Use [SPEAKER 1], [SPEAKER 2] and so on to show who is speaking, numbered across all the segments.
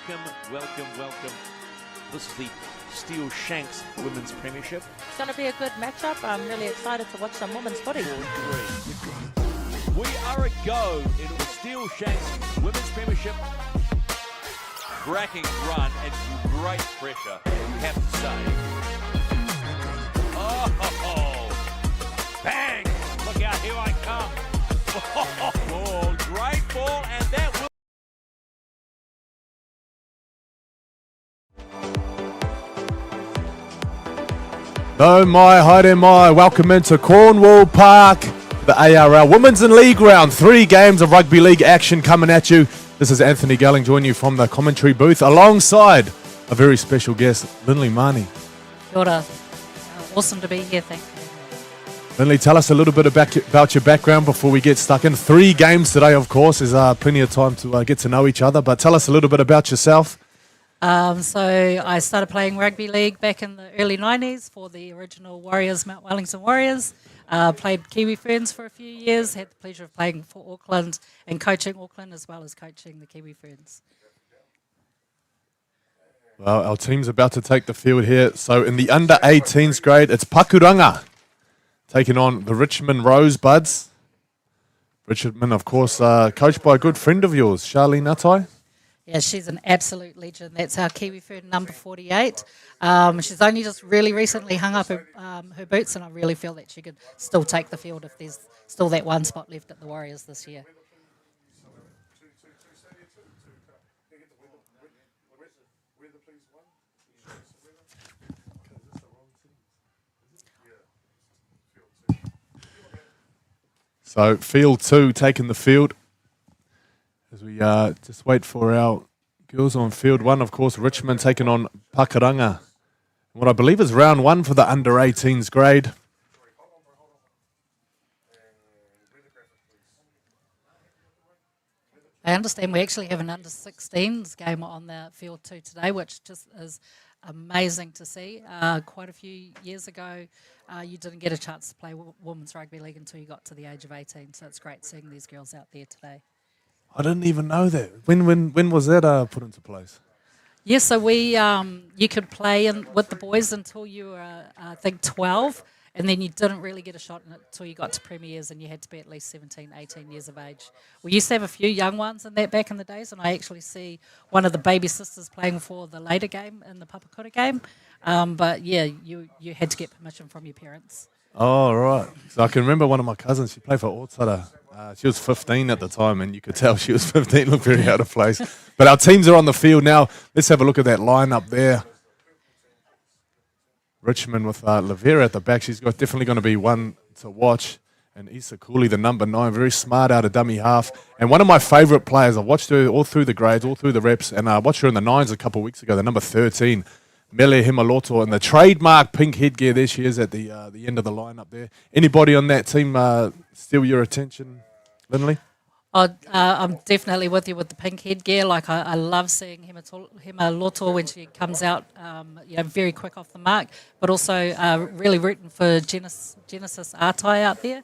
[SPEAKER 1] Welcome. This is the Steel Shanks Women's Premiership.
[SPEAKER 2] It's going to be a good matchup. I'm really excited to watch some women's footy.
[SPEAKER 1] We are a go into the Steel Shanks Women's Premiership. Cracking run and great pressure, you have to say. Oh, bang! Look out, here I come. Oh, great ball, and that will...
[SPEAKER 3] No my, hi my, welcome into Cornwall Park, the ARL Women's and League round. 3 games of rugby league action coming at you. This is Anthony Gelling joining you from the commentary booth alongside a very special guest, Lindley Mani.
[SPEAKER 2] Kia ora. Awesome to be here, thank you.
[SPEAKER 3] Lindley, tell us a little bit about your background before we get stuck in. 3 games today, of course. There's plenty of time to get to know each other, but tell us a little bit about yourself.
[SPEAKER 2] So I started playing rugby league back in the early 90s for the original Warriors, Mount Wellington Warriors. Played Kiwi Ferns for a few years, had the pleasure of playing for Auckland and coaching Auckland as well as coaching the Kiwi Ferns.
[SPEAKER 3] Well, our team's about to take the field here. So in the under-18s grade, it's Pakuranga taking on the Richmond Rosebuds. Richmond, of course, coached by a good friend of yours, Charlene Atai.
[SPEAKER 2] Yeah, she's an absolute legend. That's our Kiwi Fern number 48. She's only just really recently hung up her boots, and I really feel that she could still take the field if there's still that one spot left at the Warriors this year.
[SPEAKER 3] So field 2 taking the field. As we just wait for our girls on field 1, of course, Richmond taking on Pakuranga. What I believe is round 1 for the under-18s grade.
[SPEAKER 2] I understand we actually have an under-16s game on the field 2 today, which just is amazing to see. Quite a few years ago, you didn't get a chance to play women's rugby league until you got to the age of 18, so it's great seeing these girls out there today.
[SPEAKER 3] I didn't even know that. When was that put into place?
[SPEAKER 2] Yeah, so you could play with the boys until you were, I think, 12, and then you didn't really get a shot in it until you got to premiers, and you had to be at least 17, 18 years of age. We used to have a few young ones in that back in the days, and I actually see one of the baby sisters playing for the later game in the Pakuranga game. But yeah, you had to get permission from your parents.
[SPEAKER 3] Oh, right. So I can remember one of my cousins, she played for Ortsara. She was 15 at the time, and you could tell she was 15, looked very out of place. But our teams are on the field now. Let's have a look at that lineup there. Richmond with Lavera at the back. She's definitely going to be one to watch. And Issa Cooley, the number 9, very smart out of dummy half. And one of my favourite players, I've watched her all through the grades, all through the reps, and I watched her in the 9s a couple of weeks ago, the number 13, Mele Himaloto, and the trademark pink headgear. There she is at the end of the lineup there. Anybody on that team steal your attention, Lindley?
[SPEAKER 2] I'm definitely with you with the pink headgear. Like I love seeing Himaloto when she comes out, very quick off the mark. But also really rooting for Genesis Atai out there,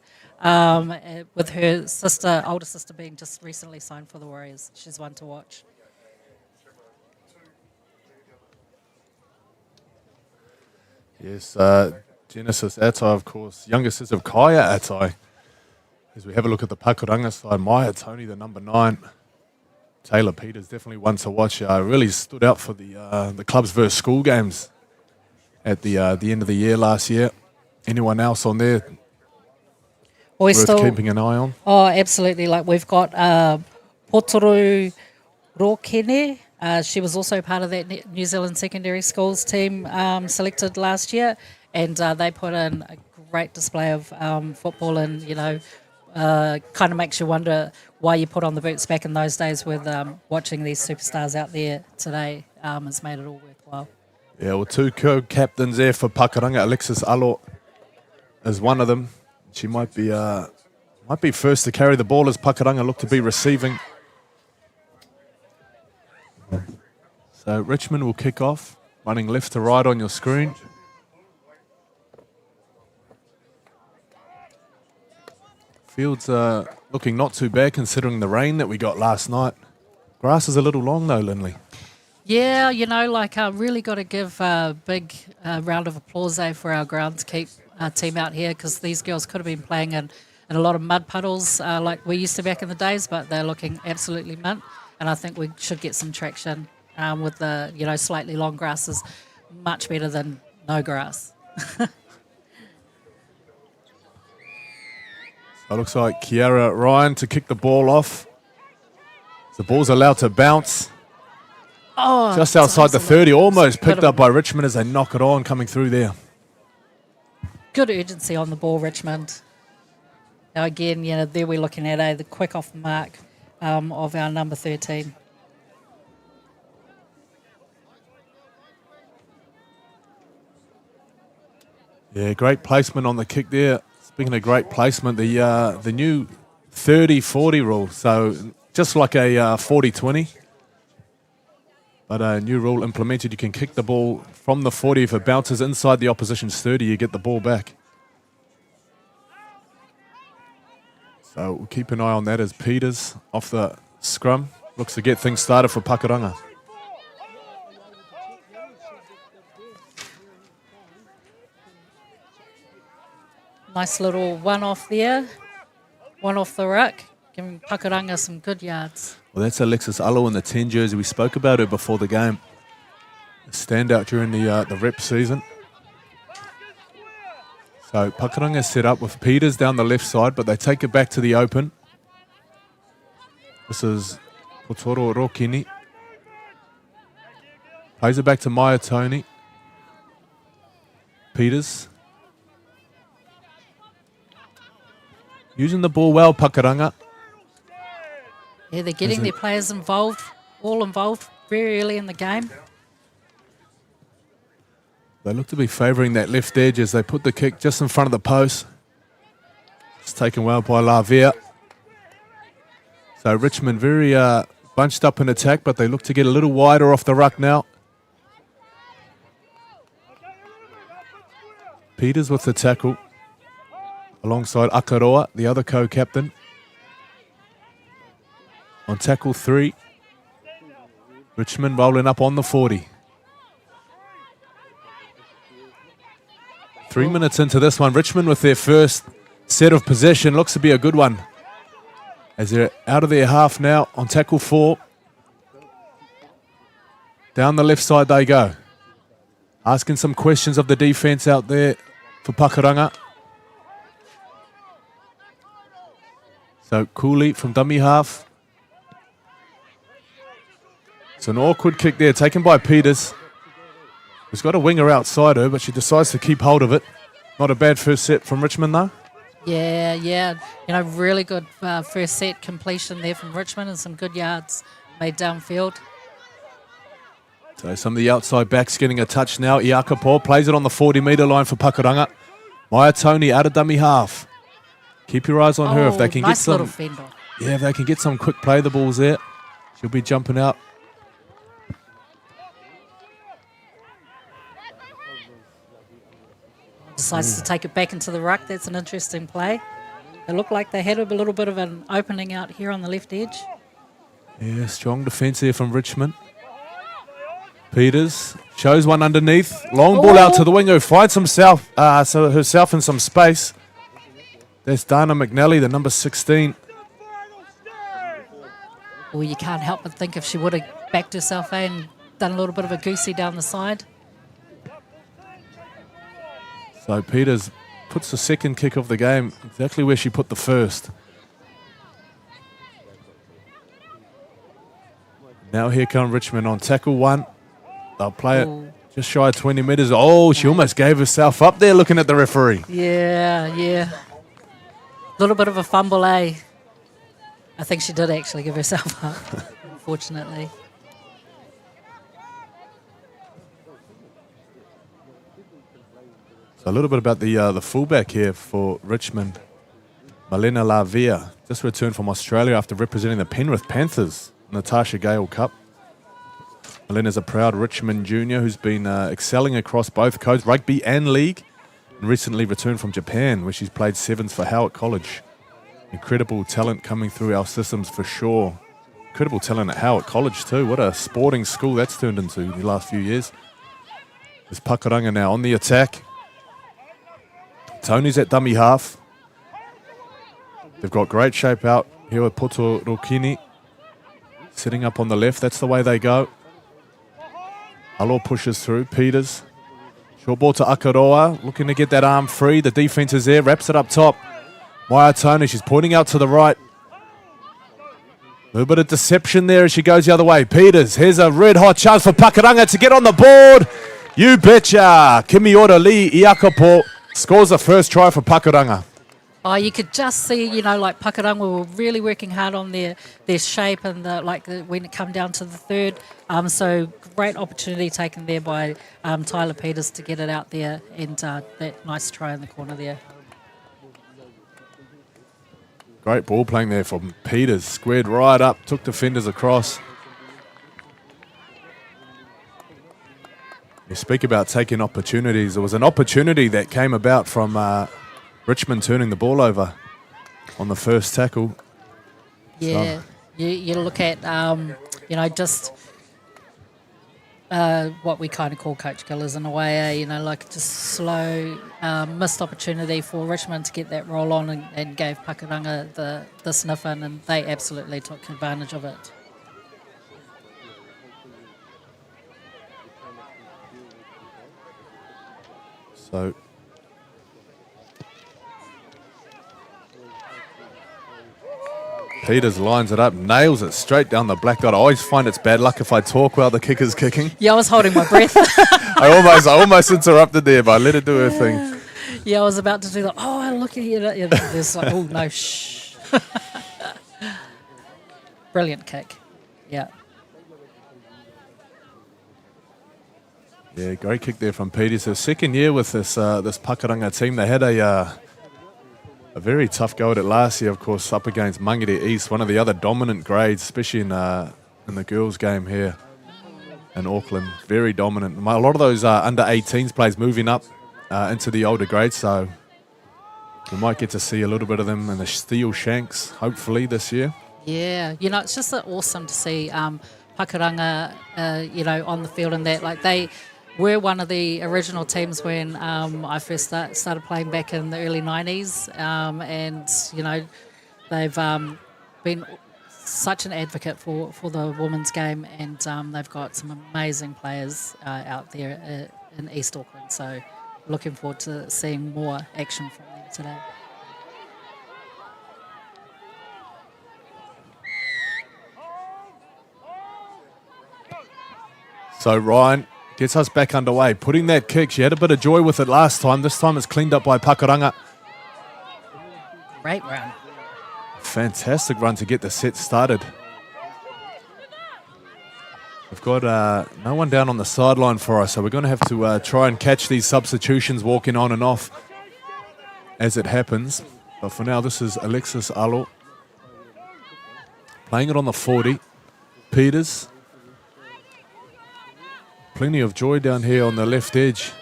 [SPEAKER 2] with her older sister being just recently signed for the Warriors. She's one to watch.
[SPEAKER 3] Yes, Genesis Atai, of course, younger sister of Kaya Atai. As we have a look at the Pakuranga side, Maya Tony, the number 9. Taylor Peters, definitely one to watch. Really stood out for the clubs versus school games at the end of the year last year. Anyone else on there worth keeping an eye on?
[SPEAKER 2] Oh, absolutely. Like we've got Potoru Rokene. She was also part of that New Zealand secondary schools team selected last year, and they put in a great display of football, and kind of makes you wonder why you put on the boots back in those days. With watching these superstars out there today has made it all worthwhile.
[SPEAKER 3] Yeah, well, 2 co-captains there for Pakuranga. Alexis Alo is one of them. She might be first to carry the ball as Pakuranga look to be receiving. So Richmond will kick off, running left to right on your screen. Fields looking not too bad considering the rain that we got last night. Grass is a little long though, Lindley.
[SPEAKER 2] Yeah, really got to give a big round of applause for our groundskeep team out here, because these girls could have been playing in a lot of mud puddles like we used to back in the days, but they're looking absolutely mint. And I think we should get some traction with the, slightly long grasses, much better than no grass.
[SPEAKER 3] So it looks like Kiara Ryan to kick the ball off. The ball's allowed to bounce.
[SPEAKER 2] Oh,
[SPEAKER 3] Just outside the 30, almost picked up by
[SPEAKER 2] incredible.
[SPEAKER 3] Richmond as they knock it on coming through there.
[SPEAKER 2] Good urgency on the ball, Richmond. Now again, there we're looking at the quick off the mark of our number 13.
[SPEAKER 3] Yeah, great placement on the kick there. Speaking of great placement, the new 30-40 rule. So just like a 40-20, but a new rule implemented. You can kick the ball from the 40. If it bounces inside the opposition's 30, you get the ball back. So we'll keep an eye on that as Peters off the scrum looks to get things started for Pakuranga.
[SPEAKER 2] Nice little one off there, one off the ruck, giving Pakuranga some good yards.
[SPEAKER 3] Well, that's Alexis Alo in the 10 jersey. We spoke about her before the game. A standout during the rep season. So Pakuranga set up with Peters down the left side, but they take it back to the open. This is Potoro Rokini. Plays it back to Maya Tony. Peters. Using the ball well, Pakuranga.
[SPEAKER 2] Yeah, they're getting their players involved, all involved very early in the game.
[SPEAKER 3] They look to be favouring that left edge as they put the kick just in front of the post. It's taken well by Lavia. So Richmond very bunched up in attack, but they look to get a little wider off the ruck now. Peters with the tackle alongside Akaroa, the other co-captain. On tackle 3, Richmond rolling up on the 40. 3 minutes into this one, Richmond with their first set of possession. Looks to be a good one. As they're out of their half now on tackle 4. Down the left side they go. Asking some questions of the defence out there for Pakuranga. So Cooley from dummy half. It's an awkward kick there, taken by Peters. Who's got a winger outside her, but she decides to keep hold of it. Not a bad first set from Richmond, though.
[SPEAKER 2] Yeah. Really good first set completion there from Richmond and some good yards made downfield.
[SPEAKER 3] So some of the outside backs getting a touch now. Iakapo plays it on the 40-metre line for Pakuranga. Maya Tony out of dummy half. Keep your eyes on her if they can
[SPEAKER 2] nice
[SPEAKER 3] get some.
[SPEAKER 2] little fender.
[SPEAKER 3] Yeah, if they can get some quick play the balls there, she'll be jumping out.
[SPEAKER 2] Decides to take it back into the ruck. That's an interesting play. It looked like they had a little bit of an opening out here on the left edge.
[SPEAKER 3] Yeah, strong defence here from Richmond. Peters shows one underneath. Long ball out to the wing who finds herself in some space. There's Dana McNally, the number 16.
[SPEAKER 2] Well, you can't help but think if she would have backed herself and done a little bit of a goosey down the side.
[SPEAKER 3] So Peters puts the second kick of the game exactly where she put the first. Now here come Richmond on tackle 1. They'll play it just shy of 20 metres. Oh, she almost gave herself up there looking at the referee.
[SPEAKER 2] Yeah. Little bit of a fumble, eh? I think she did actually give herself up, unfortunately.
[SPEAKER 3] So a little bit about the fullback here for Richmond. Malena Lavia just returned from Australia after representing the Penrith Panthers in the Tasha Gale Cup. Malena's a proud Richmond junior who's been excelling across both codes, rugby and league, and recently returned from Japan where she's played sevens for Howard College. Incredible talent coming through our systems for sure. incredible talent at Howard College too. What a sporting school that's turned into the last few years. There's Pakuranga now on the attack. Tony's at dummy half. They've got great shape out here with Potorokini. Sitting up on the left, that's the way they go. Alo pushes through, Peters. Short ball to Akaroa, looking to get that arm free. The defense is there, wraps it up top. Maya Tony, she's pointing out to the right. A little bit of deception there as she goes the other way. Peters, here's a red hot chance for Pakuranga to get on the board. You betcha. Kimiora Lee Iakapo scores the first try for Pakuranga.
[SPEAKER 2] Oh, you could just see, like Pakuranga were really working hard on their shape and when it come down to the third. So great opportunity taken there by Tyler Peters to get it out there and that nice try in the corner there.
[SPEAKER 3] Great ball playing there from Peters. Squared right up, took defenders across. You speak about taking opportunities. There was an opportunity that came about from Richmond turning the ball over on the first tackle.
[SPEAKER 2] Yeah, you look at, just what we kind of call coach killers in a way, like just slow, missed opportunity for Richmond to get that roll on and gave Pakuranga the sniff in, and they absolutely took advantage of it.
[SPEAKER 3] So Peters lines it up, nails it straight down the black dot. I always find it's bad luck if I talk while the kicker's kicking.
[SPEAKER 2] Yeah, I was holding my breath.
[SPEAKER 3] I almost interrupted there, but I let her do her thing.
[SPEAKER 2] Yeah, I was about to do that. Oh, look at you. There's like, oh, no, shh. Brilliant kick. Yeah.
[SPEAKER 3] Yeah, great kick there from Peters. Her second year with this Pakuranga team. They had a very tough go at it last year, of course, up against Mangere East, one of the other dominant grades, especially in the girls' game here in Auckland. Very dominant. A lot of those under-18s players moving up into the older grades, so we might get to see a little bit of them in the Steel Shanks, hopefully, this year.
[SPEAKER 2] Yeah, it's just awesome to see Pakuranga, on the field and that. Like, they were one of the original teams when I first started playing back in the early 90s, and they've been such an advocate for the women's game, and they've got some amazing players out there in East Auckland, so looking forward to seeing more action from them today.
[SPEAKER 3] So Ryan gets us back underway, putting that kick. She had a bit of joy with it last time. This time it's cleaned up by Pakuranga.
[SPEAKER 2] Great run.
[SPEAKER 3] Fantastic run to get the set started. We've got no one down on the sideline for us, so we're going to have to try and catch these substitutions walking on and off as it happens. But for now, this is Alexis Alo playing it on the 40. Peters. Plenty of joy down here on the left edge.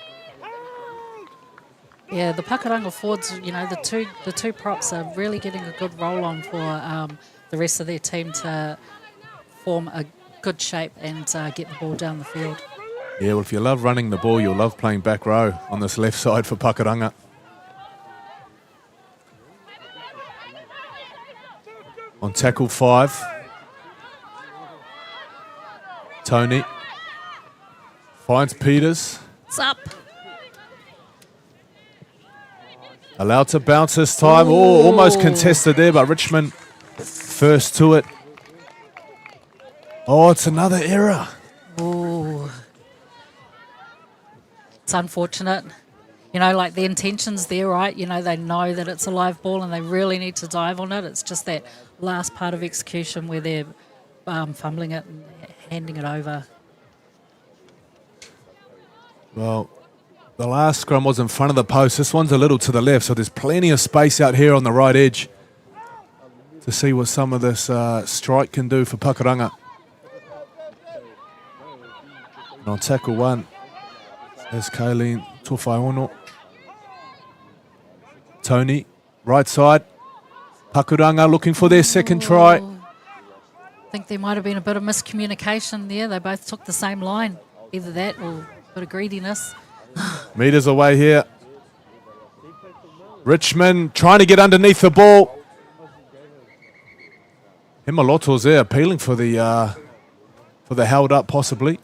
[SPEAKER 2] Yeah, the Pakuranga forwards, the two props are really getting a good roll on for the rest of their team to form a good shape and get the ball down the field.
[SPEAKER 3] Yeah, well, if you love running the ball, you'll love playing back row on this left side for Pakuranga. On tackle 5, Tony finds Peters.
[SPEAKER 2] It's up.
[SPEAKER 3] Allowed to bounce this time. Oh, almost contested there, but Richmond first to it. Oh, it's another error.
[SPEAKER 2] Ooh. It's unfortunate. Like the intention's there, right? They know that it's a live ball and they really need to dive on it. It's just that last part of execution where they're fumbling it and handing it over.
[SPEAKER 3] Well, the last scrum was in front of the post. This one's a little to the left, so there's plenty of space out here on the right edge to see what some of this strike can do for Pakuranga. And on tackle 1, there's Kayleen Tofaiono. Tony, right side. Pakuranga looking for their second try.
[SPEAKER 2] think there might have been a bit of miscommunication there. They both took the same line. Either that or a bit of greediness.
[SPEAKER 3] Meters away here. Richmond trying to get underneath the ball. Himaloto's there appealing for the held up possibly.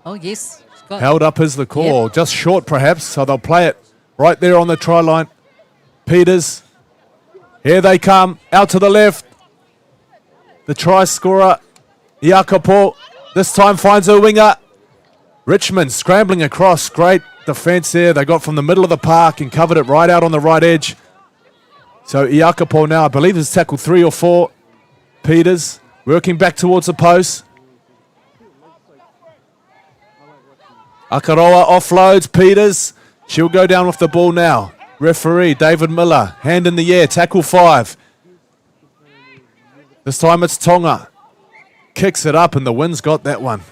[SPEAKER 2] Oh, yes.
[SPEAKER 3] Held up is the call.
[SPEAKER 2] Yep.
[SPEAKER 3] Just short perhaps, so they'll play it right there on the try line. Peters. Here they come. Out to the left. The try scorer, Iakopo, this time finds a winger. Richmond scrambling across. Great defence there. They got from the middle of the park and covered it right out on the right edge. So Iakopo now, I believe, is tackle 3 or 4. Peters working back towards the post. Akaroa offloads. Peters. She'll go down with the ball now. Referee David Miller. Hand in the air. Tackle 5. This time it's Tonga. Kicks it up and the wind's got that one.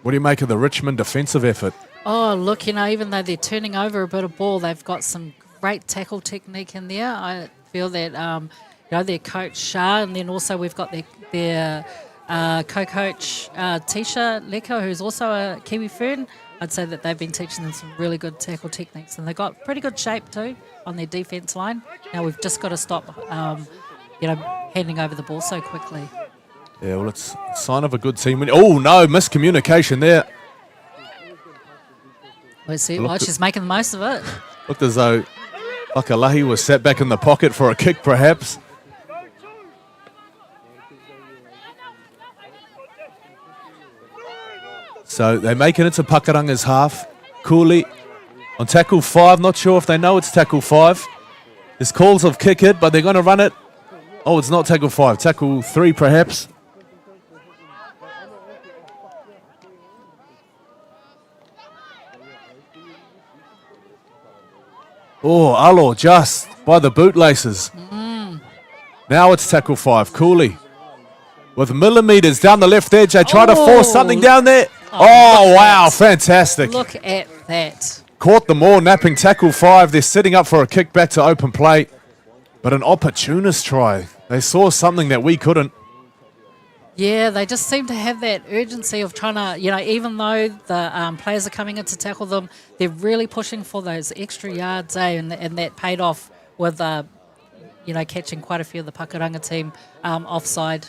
[SPEAKER 3] What do you make of the Richmond defensive effort?
[SPEAKER 2] Oh, look, even though they're turning over a bit of ball, they've got some great tackle technique in there. I feel that, their coach Shah, and then also we've got their co-coach Tisha Leko, who's also a Kiwi Fern. I'd say that they've been teaching them some really good tackle techniques, and they've got pretty good shape too on their defence line. Now we've just got to stop, handing over the ball so quickly.
[SPEAKER 3] Yeah, well, it's a sign of a good team. Oh, no, miscommunication there.
[SPEAKER 2] Let's see. Well, she's making the most of it.
[SPEAKER 3] Looked as though Bakalahi was sat back in the pocket for a kick, perhaps. So they make it into Pakaranga's half. Cooley on tackle 5. Not sure if they know it's tackle 5. There's calls of kick it, but they're going to run it. Oh, it's not tackle 5. Tackle 3, perhaps. Oh, Alo just by the bootlaces. Now it's tackle 5. Cooley with millimetres down the left edge. They try to force something down there. Oh, wow, fantastic.
[SPEAKER 2] Look at that.
[SPEAKER 3] Caught them all, napping tackle 5. They're setting up for a kick back to open play. But an opportunist try. They saw something that we couldn't.
[SPEAKER 2] Yeah, they just seem to have that urgency of trying to, even though the players are coming in to tackle them, they're really pushing for those extra yards, and that paid off with, catching quite a few of the Pakuranga team offside.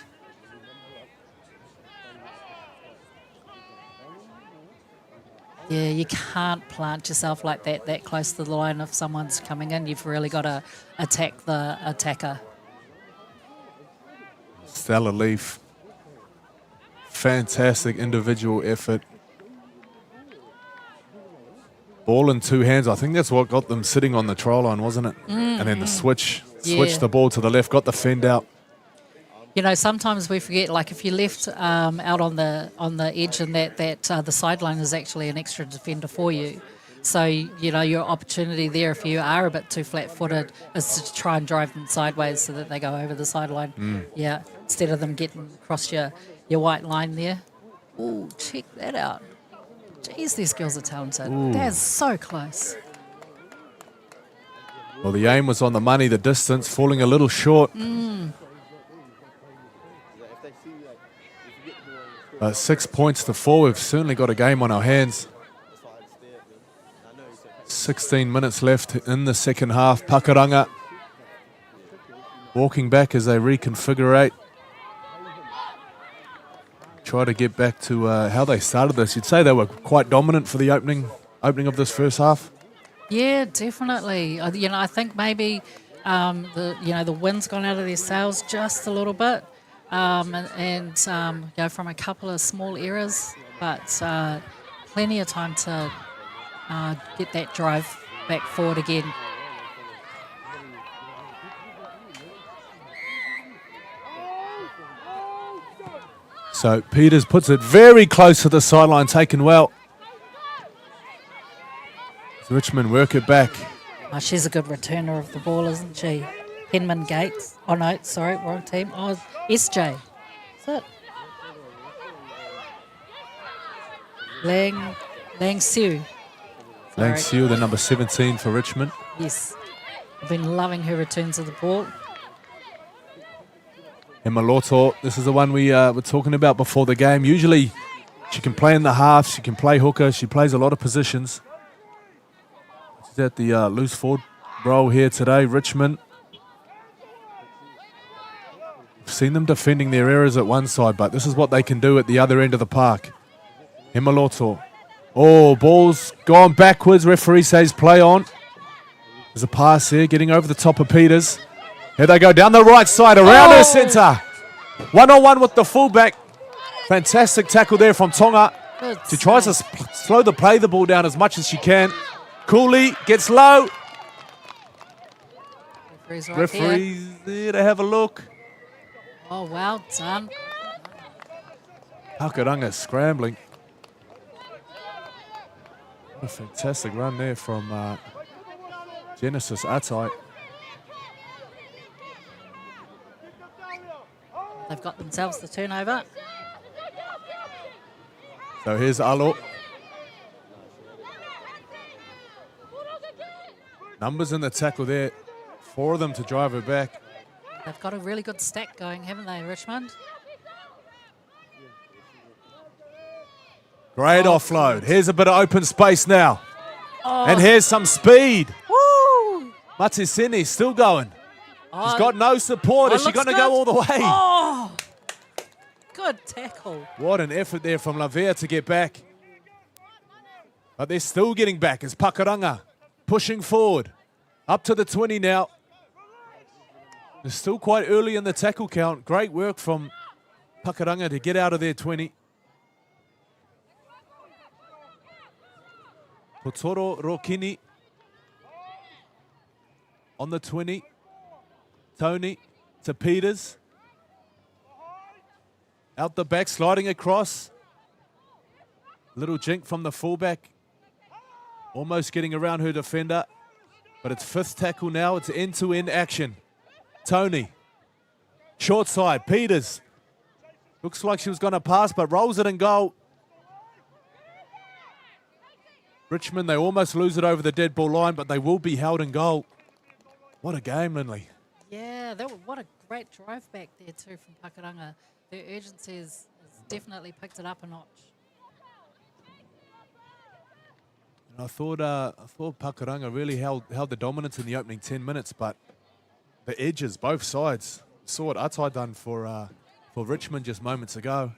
[SPEAKER 2] Yeah, you can't plant yourself like that close to the line if someone's coming in. You've really got to attack the attacker.
[SPEAKER 3] Stella Leaf. Fantastic individual effort. Ball in 2 hands. I think that's what got them sitting on the try line, wasn't it? And then the switch the ball to the left, got the fend out.
[SPEAKER 2] Sometimes we forget, like if you're left out on the edge and that the sideline is actually an extra defender for you. So, your opportunity there, if you are a bit too flat-footed, is to try and drive them sideways so that they go over the sideline. Yeah, instead of them getting across your white line there. Ooh, check that out. Jeez, these girls are talented.
[SPEAKER 3] Ooh.
[SPEAKER 2] That's so close.
[SPEAKER 3] Well, the aim was on the money, the distance falling a little short. But 6 points to 4. We've certainly got a game on our hands. 16 minutes left in the second half. Pakuranga walking back as they reconfigurate. Try to get back to how they started this. You'd say they were quite dominant for the opening of this first half.
[SPEAKER 2] Yeah, definitely. I think maybe the wind's gone out of their sails just a little bit, and from a couple of small errors, but plenty of time to get that drive back forward again.
[SPEAKER 3] So Peters puts it very close to the sideline, taken well. Richmond work it back.
[SPEAKER 2] Oh, she's a good returner of the ball, isn't she? Henman Gates. Oh, no, sorry, wrong team. Oh, SJ. That's it. Lang Siu.
[SPEAKER 3] Lang Siu, the number 17 for Richmond.
[SPEAKER 2] Yes. I've been loving her returns of the ball.
[SPEAKER 3] Emma Loto, this is the one we were talking about before the game. Usually she can play in the half, she can play hooker, she plays a lot of positions. She's at the loose forward role here today, Richmond. We've seen them defending their errors at one side, but this is what they can do at the other end of the park. Emma Loto. Oh, ball's gone backwards. Referee says play on. There's a pass here, getting over the top of Peters. Here they go down the right side, around her centre. One-on-one with the fullback. Fantastic tackle there from Tonga.
[SPEAKER 2] Good
[SPEAKER 3] She tries to slow the ball down as much as she can. Cooley gets low. Referee's there to have a look.
[SPEAKER 2] Oh, well done.
[SPEAKER 3] Pakuranga scrambling. What a fantastic run there from Genesis Atai.
[SPEAKER 2] They've got themselves the turnover.
[SPEAKER 3] So here's Alo. Numbers in the tackle there. 4 of them to drive her back.
[SPEAKER 2] They've got a really good stack going, haven't they, Richmond?
[SPEAKER 3] Great offload. Here's a bit of open space now.
[SPEAKER 2] Oh.
[SPEAKER 3] And here's some speed.
[SPEAKER 2] Woo!
[SPEAKER 3] Matisini still going. She's got no support. Is she going to go all the way?
[SPEAKER 2] Oh! Good tackle.
[SPEAKER 3] What an effort there from Lavia to get back. But they're still getting back as Pakuranga pushing forward. Up to the 20 now. They're still quite early in the tackle count. Great work from Pakuranga to get out of their 20. Potoro Rokini on the 20. Tony to Peters. Out the back, sliding across. Little jink from the fullback. Almost getting around her defender. But it's 5th tackle now. It's end-to-end action. Tony. Short side. Peters. Looks like she was going to pass, but rolls it in goal. Richmond, they almost lose it over the dead ball line, but they will be held in goal. What a game, Lindley.
[SPEAKER 2] Yeah, what a great drive back there too from Pakuranga. Their urgency has definitely picked it up a notch.
[SPEAKER 3] And I thought Pakuranga really held the dominance in the opening 10 minutes, but the edges, both sides, saw what Atai done for Richmond just moments ago.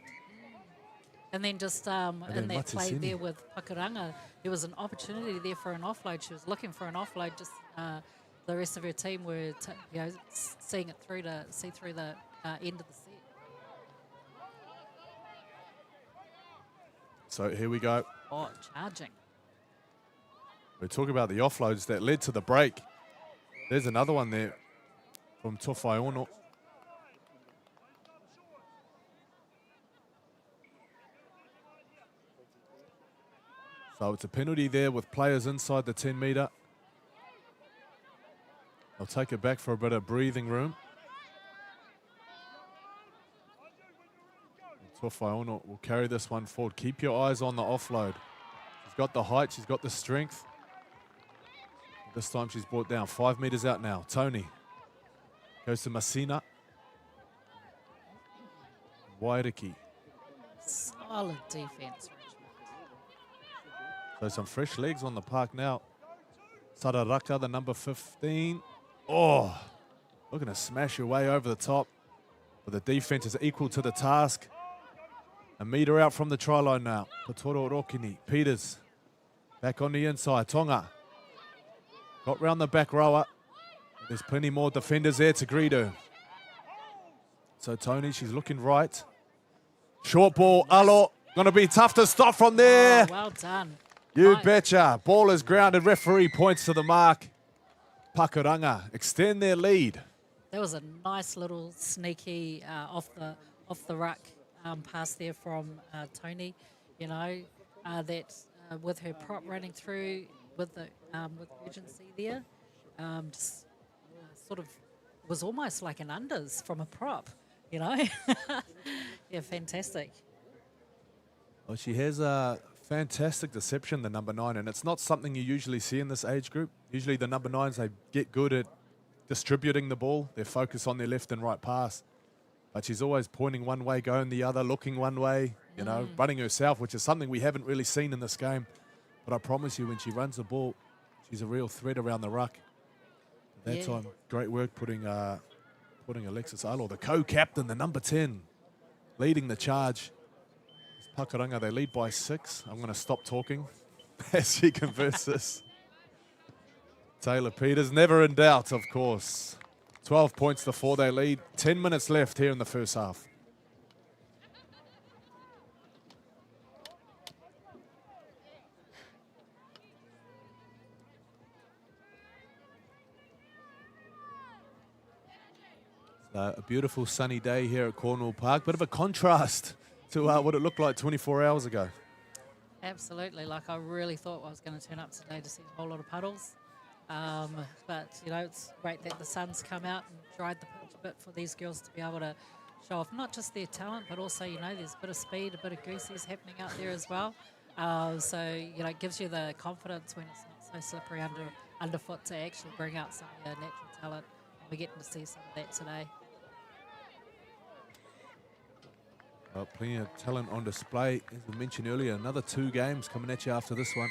[SPEAKER 2] And then just in that play there with Pakuranga, there was an opportunity there for an offload. She was looking for an offload. Just the rest of her team were seeing it through to see through the end of the set.
[SPEAKER 3] So here we go.
[SPEAKER 2] Oh, charging.
[SPEAKER 3] We talk about the offloads that led to the break. There's another one there from Tofai Ono. So it's a penalty there with players inside the 10 metre. They'll take it back for a bit of breathing room. Tofai Ono will carry this one forward. Keep your eyes on the offload. She's got the height, she's got the strength. This time she's brought down 5 metres out now. Tony goes to Masina. Wairiki.
[SPEAKER 2] Solid defence.
[SPEAKER 3] So some fresh legs on the park now. Sararaka, the number 15. Oh, looking to smash her way over the top. But the defence is equal to the task. A metre out from the try line now. Potoro Rokini. Peters back on the inside. Tonga got round the back rower. There's plenty more defenders there to greet her. So Tony, she's looking right. Short ball. Alo, going to be tough to stop from there.
[SPEAKER 2] Oh, well done.
[SPEAKER 3] You betcha. Ball is grounded. Referee points to the mark. Pakuranga extend their lead.
[SPEAKER 2] That was a nice little sneaky off the ruck pass there from Tony. You know that with her prop running through with urgency there, just sort of was almost like an unders from a prop. You know, yeah, fantastic.
[SPEAKER 3] Well, she has fantastic deception, the number 9, and it's not something you usually see in this age group. Usually the number 9s, they get good at distributing the ball. They're focused on their left and right pass. But she's always pointing one way, going the other, looking one way, you know, running herself, which is something we haven't really seen in this game. But I promise you, when she runs the ball, she's a real threat around the ruck. At that time, great work putting Alexis Arlo, the co-captain, the number 10, leading the charge. Pakuranga, they lead by 6. I'm going to stop talking as she converts this. Taylor Peters, never in doubt, of course. 12 points to 4 they lead. 10 minutes left here in the first half. A beautiful sunny day here at Cornwall Park. Bit of a contrast to what it looked like 24 hours ago.
[SPEAKER 2] Absolutely. Like, I really thought I was going to turn up today to see a whole lot of puddles. But, you know, it's great that the sun's come out and dried the pitch a bit for these girls to be able to show off not just their talent, but also, you know, there's a bit of speed, a bit of greases happening out there as well. So, you know, it gives you the confidence when it's not so slippery underfoot to actually bring out some of your natural talent. And we're getting to see some of that today.
[SPEAKER 3] Well, plenty of talent on display. As we mentioned earlier, another 2 games coming at you after this one.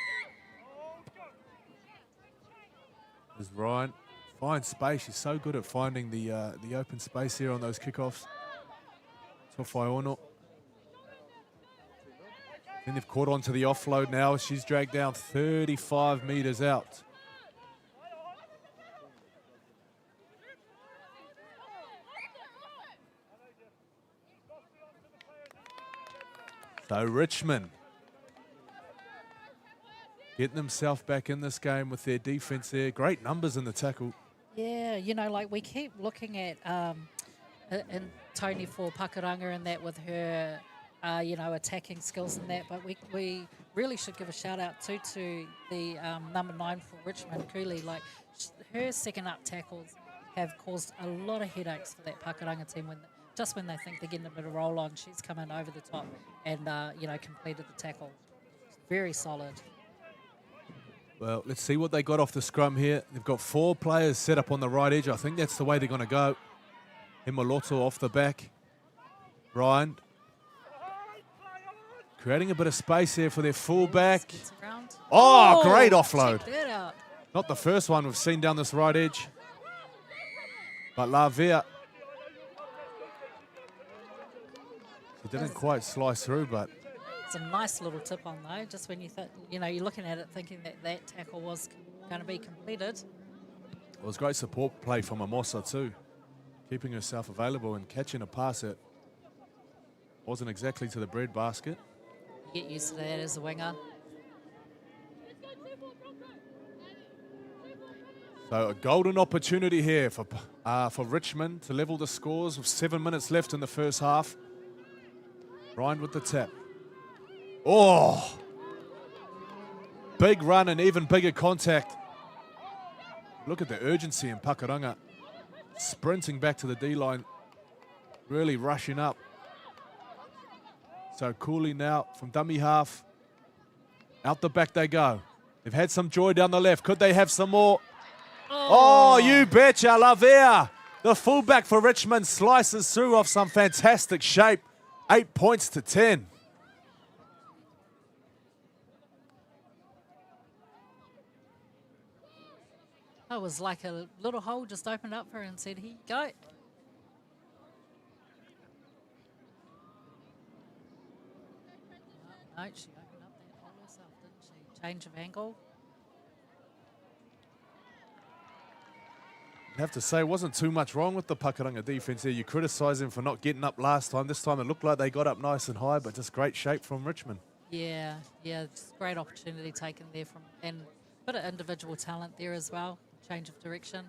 [SPEAKER 3] There's Ryan. Fine space. She's so good at finding the open space here on those kickoffs. Tofai Ono. Then they've caught on to the offload now. She's dragged down 35 metres out. So Richmond getting themselves back in this game with their defence there. Great numbers in the tackle.
[SPEAKER 2] Yeah, you know, like we keep looking at and Tony for Pakuranga and that with her, you know, attacking skills and that, but we really should give a shout out too to the number 9 for Richmond, Cooley. Like, her second up tackles have caused a lot of headaches for that Pakuranga team just when they think they're getting a bit of roll on. She's come in over the top and, you know, completed the tackle. Very solid.
[SPEAKER 3] Well, let's see what they got off the scrum here. They've got 4 players set up on the right edge. I think that's the way they're going to go. Himaloto off the back. Ryan creating a bit of space here for their fullback. Oh, great offload.
[SPEAKER 2] Check that out.
[SPEAKER 3] Not the first one we've seen down this right edge. But Lavia, he didn't quite slice through, but
[SPEAKER 2] it's a nice little tip on though. Just when you you know, you're looking at it thinking that tackle was going to be completed.
[SPEAKER 3] it was great support play from Amosa too, keeping herself available and catching a pass that wasn't exactly to the breadbasket.
[SPEAKER 2] You get used to that as a winger.
[SPEAKER 3] So a golden opportunity here for Richmond to level the scores with 7 minutes left in the first half. Ryan with the tap. Oh! Big run and even bigger contact. Look at the urgency in Pakuranga. Sprinting back to the D-line. Really rushing up. So Cooley now from dummy half. Out the back they go. They've had some joy down the left. Could they have some more? Oh, you betcha, Lavia. The fullback for Richmond slices through off some fantastic shape. 8 points to 10.
[SPEAKER 2] It was like a little hole just opened up for her and said, here you go. No, she opened up that hole herself, didn't she? Change of angle.
[SPEAKER 3] I have to say, wasn't too much wrong with the Pakuranga defence there. You criticise them for not getting up last time. This time it looked like they got up nice and high, but just great shape from Richmond.
[SPEAKER 2] Yeah, just great opportunity taken there and a bit of individual talent there as well. Change of direction.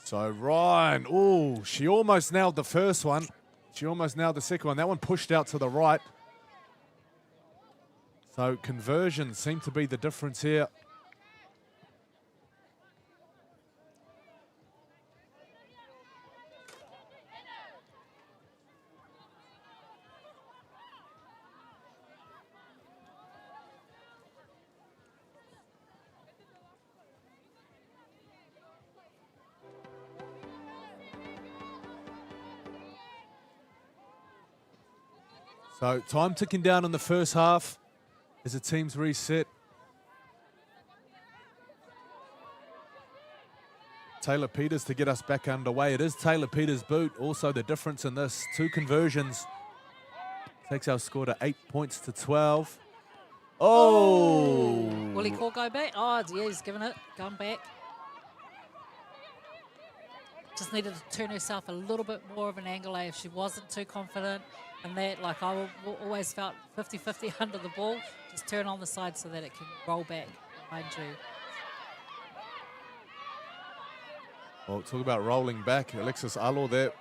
[SPEAKER 3] So Ryan, oh, she almost nailed the first one. She almost nailed the second one. That one pushed out to the right. So conversions seem to be the difference here. So time ticking down in the first half as the teams reset. Taylor Peters to get us back underway. It is Taylor Peters' boot. Also the difference in this, 2 conversions. Takes our score to 8 points to 12. Oh!
[SPEAKER 2] Will he call go back? Oh, yeah, he's given it. Going back. Just needed to turn herself a little bit more of an angle if she wasn't too confident. And that, like, I always felt 50-50 under the ball. Just turn on the side so that it can roll back behind you.
[SPEAKER 3] Well, talk about rolling back. Alexis Alo there.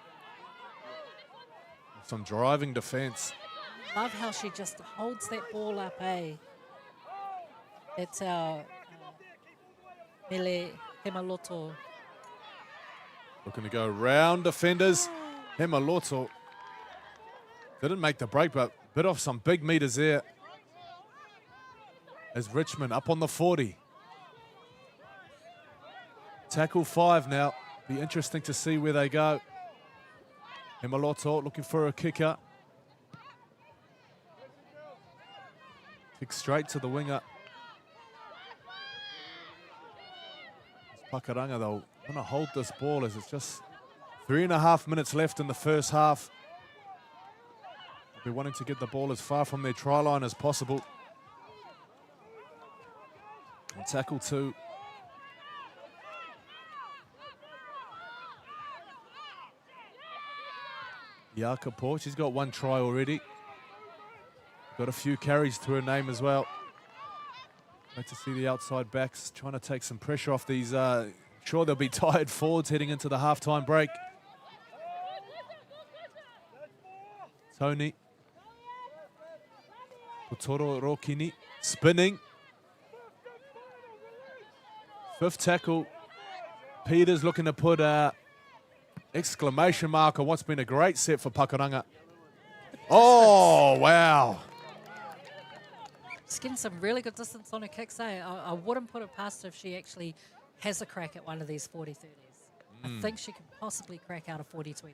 [SPEAKER 3] Some driving defence.
[SPEAKER 2] Love how she just holds that ball up, eh? That's our Mele Hemaloto.
[SPEAKER 3] Looking to go round defenders. Hemaloto didn't make the break, but bit off some big meters there. As Richmond up on the 40. Tackle 5 now. Be interesting to see where they go. Hemaloto looking for a kicker. Kick straight to the winger. It's Pakuranga, they'll want to hold this ball as it's just 3.5 minutes left in the first half. They'll be wanting to get the ball as far from their try line as possible. And tackle 2. Yaka Port, she's got 1 try already. Got a few carries to her name as well. Great to see the outside backs trying to take some pressure off these. Sure, they'll be tired forwards heading into the halftime break. Tony. Putoro Rokini spinning. 5th tackle. Peters looking to put a exclamation mark on what's been a great set for Pakuranga. Oh, wow.
[SPEAKER 2] She's getting some really good distance on her kicks, eh? I wouldn't put it past her if she actually has a crack at one of these 40-30s. I think she could possibly crack out a 40-20.
[SPEAKER 3] I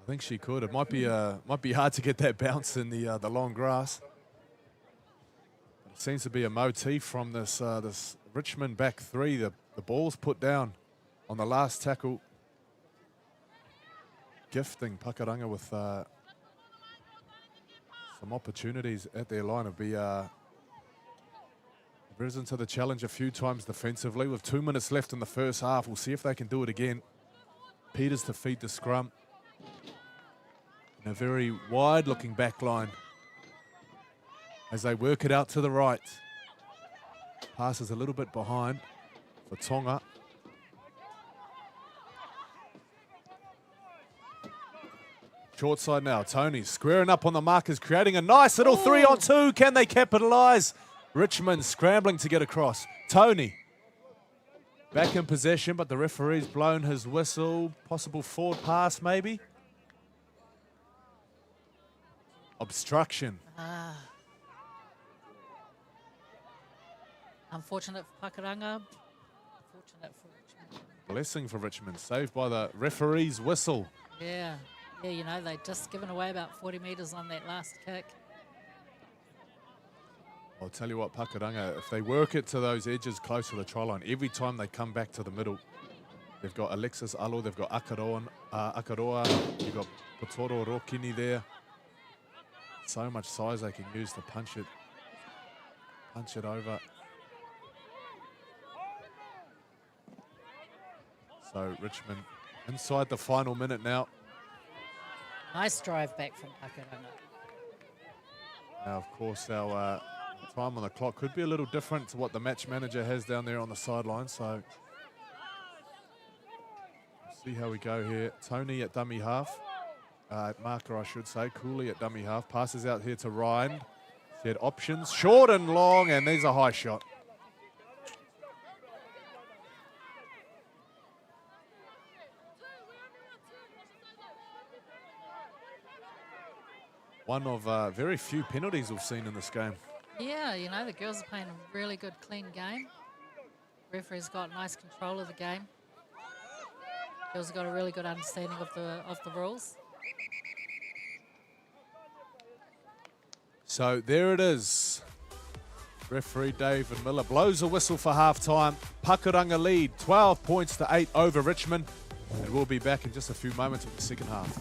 [SPEAKER 3] think she could. It might be hard to get that bounce in the long grass. But it seems to be a motif from this this Richmond back 3. The ball's put down on the last tackle. Gifting Pakuranga with some opportunities at their line. It'll be risen to the challenge a few times defensively. With 2 minutes left in the first half, we'll see if they can do it again. Peters to feed the scrum. In a very wide-looking back line as they work it out to the right. Passes a little bit behind for Tonga. Short side now, Tony squaring up on the markers, creating a nice little 3-on-2. Can they capitalise? Richmond scrambling to get across. Tony back in possession, but the referee's blown his whistle. Possible forward pass, maybe. Obstruction.
[SPEAKER 2] Unfortunate for Pakuranga. Fortunate for Richmond.
[SPEAKER 3] Blessing for Richmond, saved by the referee's whistle.
[SPEAKER 2] Yeah. Yeah, you know, they'd just given away about 40 metres on that last kick.
[SPEAKER 3] I'll tell you what, Pakuranga, if they work it to those edges close to the try line, every time they come back to the middle, they've got Alexis Alo, they've got Akaroa, you've got Potoro Rokini there. So much size they can use to punch it over. So Richmond inside the final minute now.
[SPEAKER 2] Nice drive back from Pakuranga.
[SPEAKER 3] Now, of course, our time on the clock could be a little different to what the match manager has down there on the sideline. So we'll See how we go here. Tony at dummy half. Marker, I should say. Cooley at dummy half. Passes out here to Ryan. She had options. Short and long, and there's a high shot. One of very few penalties we've seen in this game.
[SPEAKER 2] Yeah, you know, the girls are playing a really good, clean game. Referee's got nice control of the game. Girls have got a really good understanding of the rules.
[SPEAKER 3] So there it is. Referee David Miller blows a whistle for half-time. Pakuranga lead 12 points to 8 over Richmond. And we'll be back in just a few moments with the second half.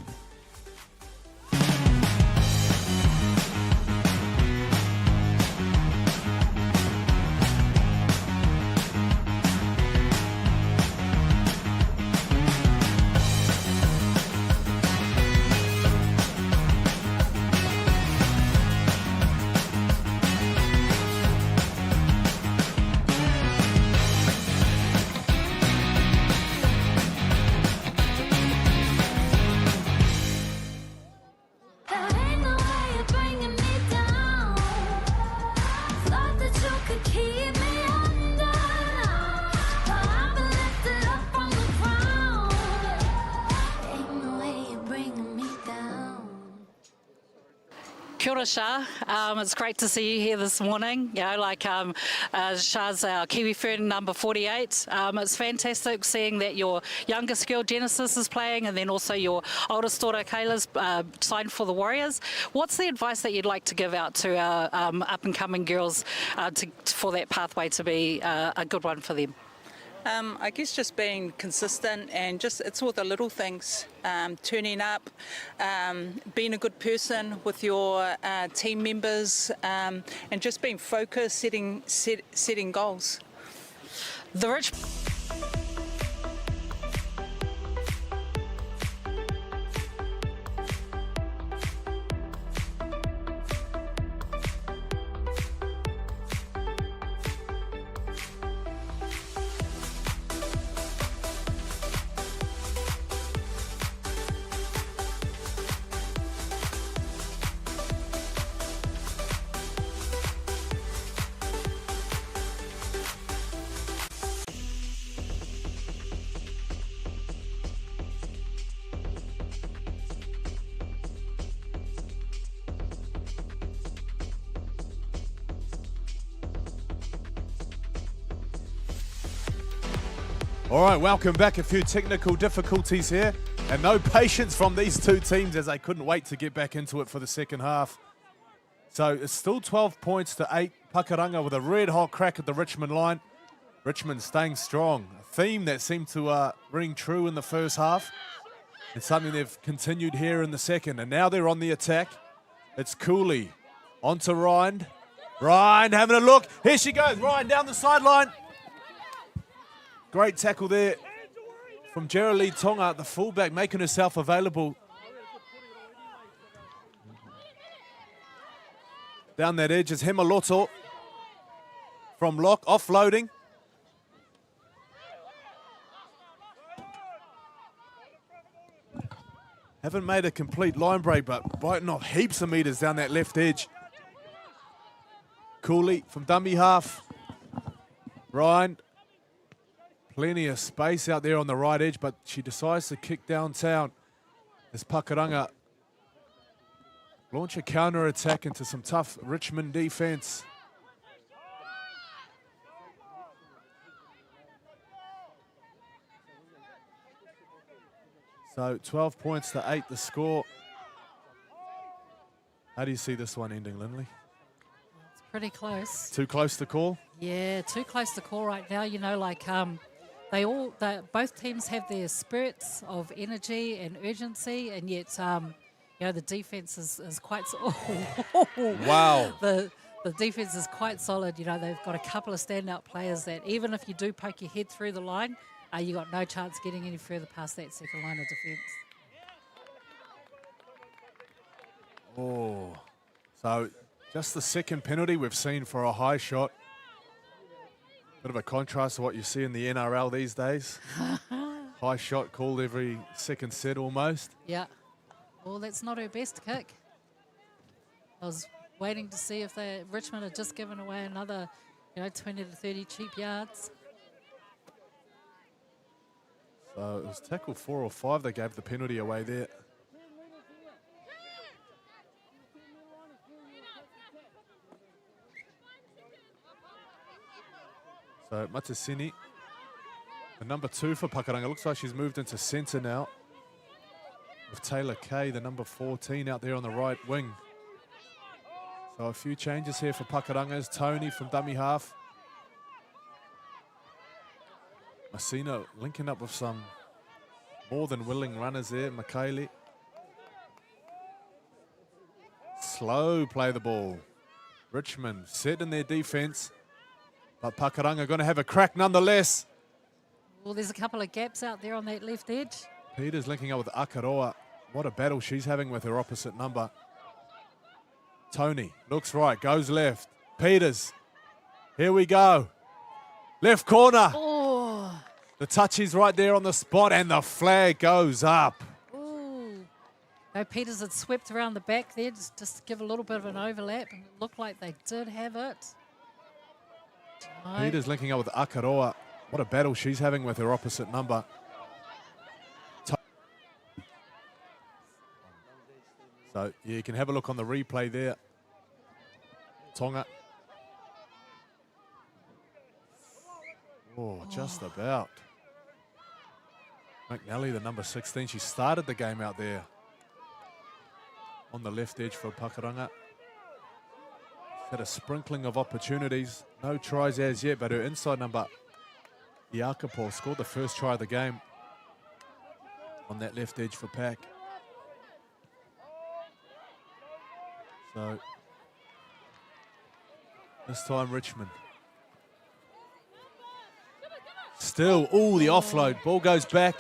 [SPEAKER 2] Kia ora, Shah. It's great to see you here this morning. You know, like Shah's our Kiwi friend, number 48. It's fantastic seeing that your youngest girl, Genesis, is playing, and then also your oldest daughter, Kayla's signed for the Warriors. What's the advice that you'd like to give out to our up-and-coming girls for that pathway to be a good one for them?
[SPEAKER 4] I guess just being consistent and just it's all the little things, turning up, being a good person with your team members, and just being focused, setting goals.
[SPEAKER 2] The Rich.
[SPEAKER 3] All right, welcome back. A few technical difficulties here and no patience from these two teams as they couldn't wait to get back into it for the second half. So it's still 12 points to 8. Pakuranga with a red hot crack at the Richmond line. Richmond staying strong. A theme that seemed to ring true in the first half. It's something they've continued here in the second. And now they're on the attack. It's Cooley onto Ryan. Ryan having a look. Here she goes. Ryan down the sideline. Great tackle there from Geraldine Tonga, the fullback, making herself available. Down that edge is Hemaloto from lock, offloading. Haven't made a complete line break, but biting off heaps of meters down that left edge. Cooley from dummy half. Ryan. Plenty of space out there on the right edge, but she decides to kick downtown as Pakuranga launch a counter-attack into some tough Richmond defense. So 12 points to 8 the score. How do you see this one ending, Lindley?
[SPEAKER 2] It's pretty close.
[SPEAKER 3] Too close to call?
[SPEAKER 2] Yeah, too close to call right now. You know, like both teams have their spurts of energy and urgency, and yet, you know, the defense is quite.
[SPEAKER 3] Wow.
[SPEAKER 2] The defense is quite solid. You know, they've got a couple of standout players that even if you do poke your head through the line, you got no chance getting any further past that second line of defense.
[SPEAKER 3] Oh, so just the second penalty we've seen for a high shot. Bit of a contrast to what you see in the NRL these days. High high shot called every second set almost.
[SPEAKER 2] Yeah. Well, that's not her best kick. I was waiting to see if Richmond had just given away another, 20 to 30 cheap yards.
[SPEAKER 3] So it was tackle 4 or 5 that gave the penalty away there. So Matasini, the number 2 for Pakuranga. Looks like she's moved into centre now. With Taylor Kay, the number 14, out there on the right wing. So a few changes here for Pakuranga's. Tony from dummy half. Masina linking up with some more than willing runners there. Mikaeli. Slow play the ball. Richmond set in their defence. But Pakuranga going to have a crack nonetheless.
[SPEAKER 2] Well, there's a couple of gaps out there on that left edge.
[SPEAKER 3] Peters linking up with Akaroa. What a battle she's having with her opposite number. Tony looks right, goes left. Peters, here we go. Left corner.
[SPEAKER 2] Oh.
[SPEAKER 3] The touch is right there on the spot and the flag goes up.
[SPEAKER 2] Ooh. No, Peters had swept around the back there just to give a little bit of an overlap, and it looked like they did have it. No.
[SPEAKER 3] Peters linking up with Akaroa. What a battle she's having with her opposite number. So, yeah, you can have a look on the replay there. Tonga. Oh, just about. McNally, the number 16, she started the game out there on the left edge for Pakuranga. Had a sprinkling of opportunities. No tries as yet, but her inside number, Iakapo, scored the first try of the game on that left edge for Pac. So, this time Richmond. Still, the offload. Ball goes back.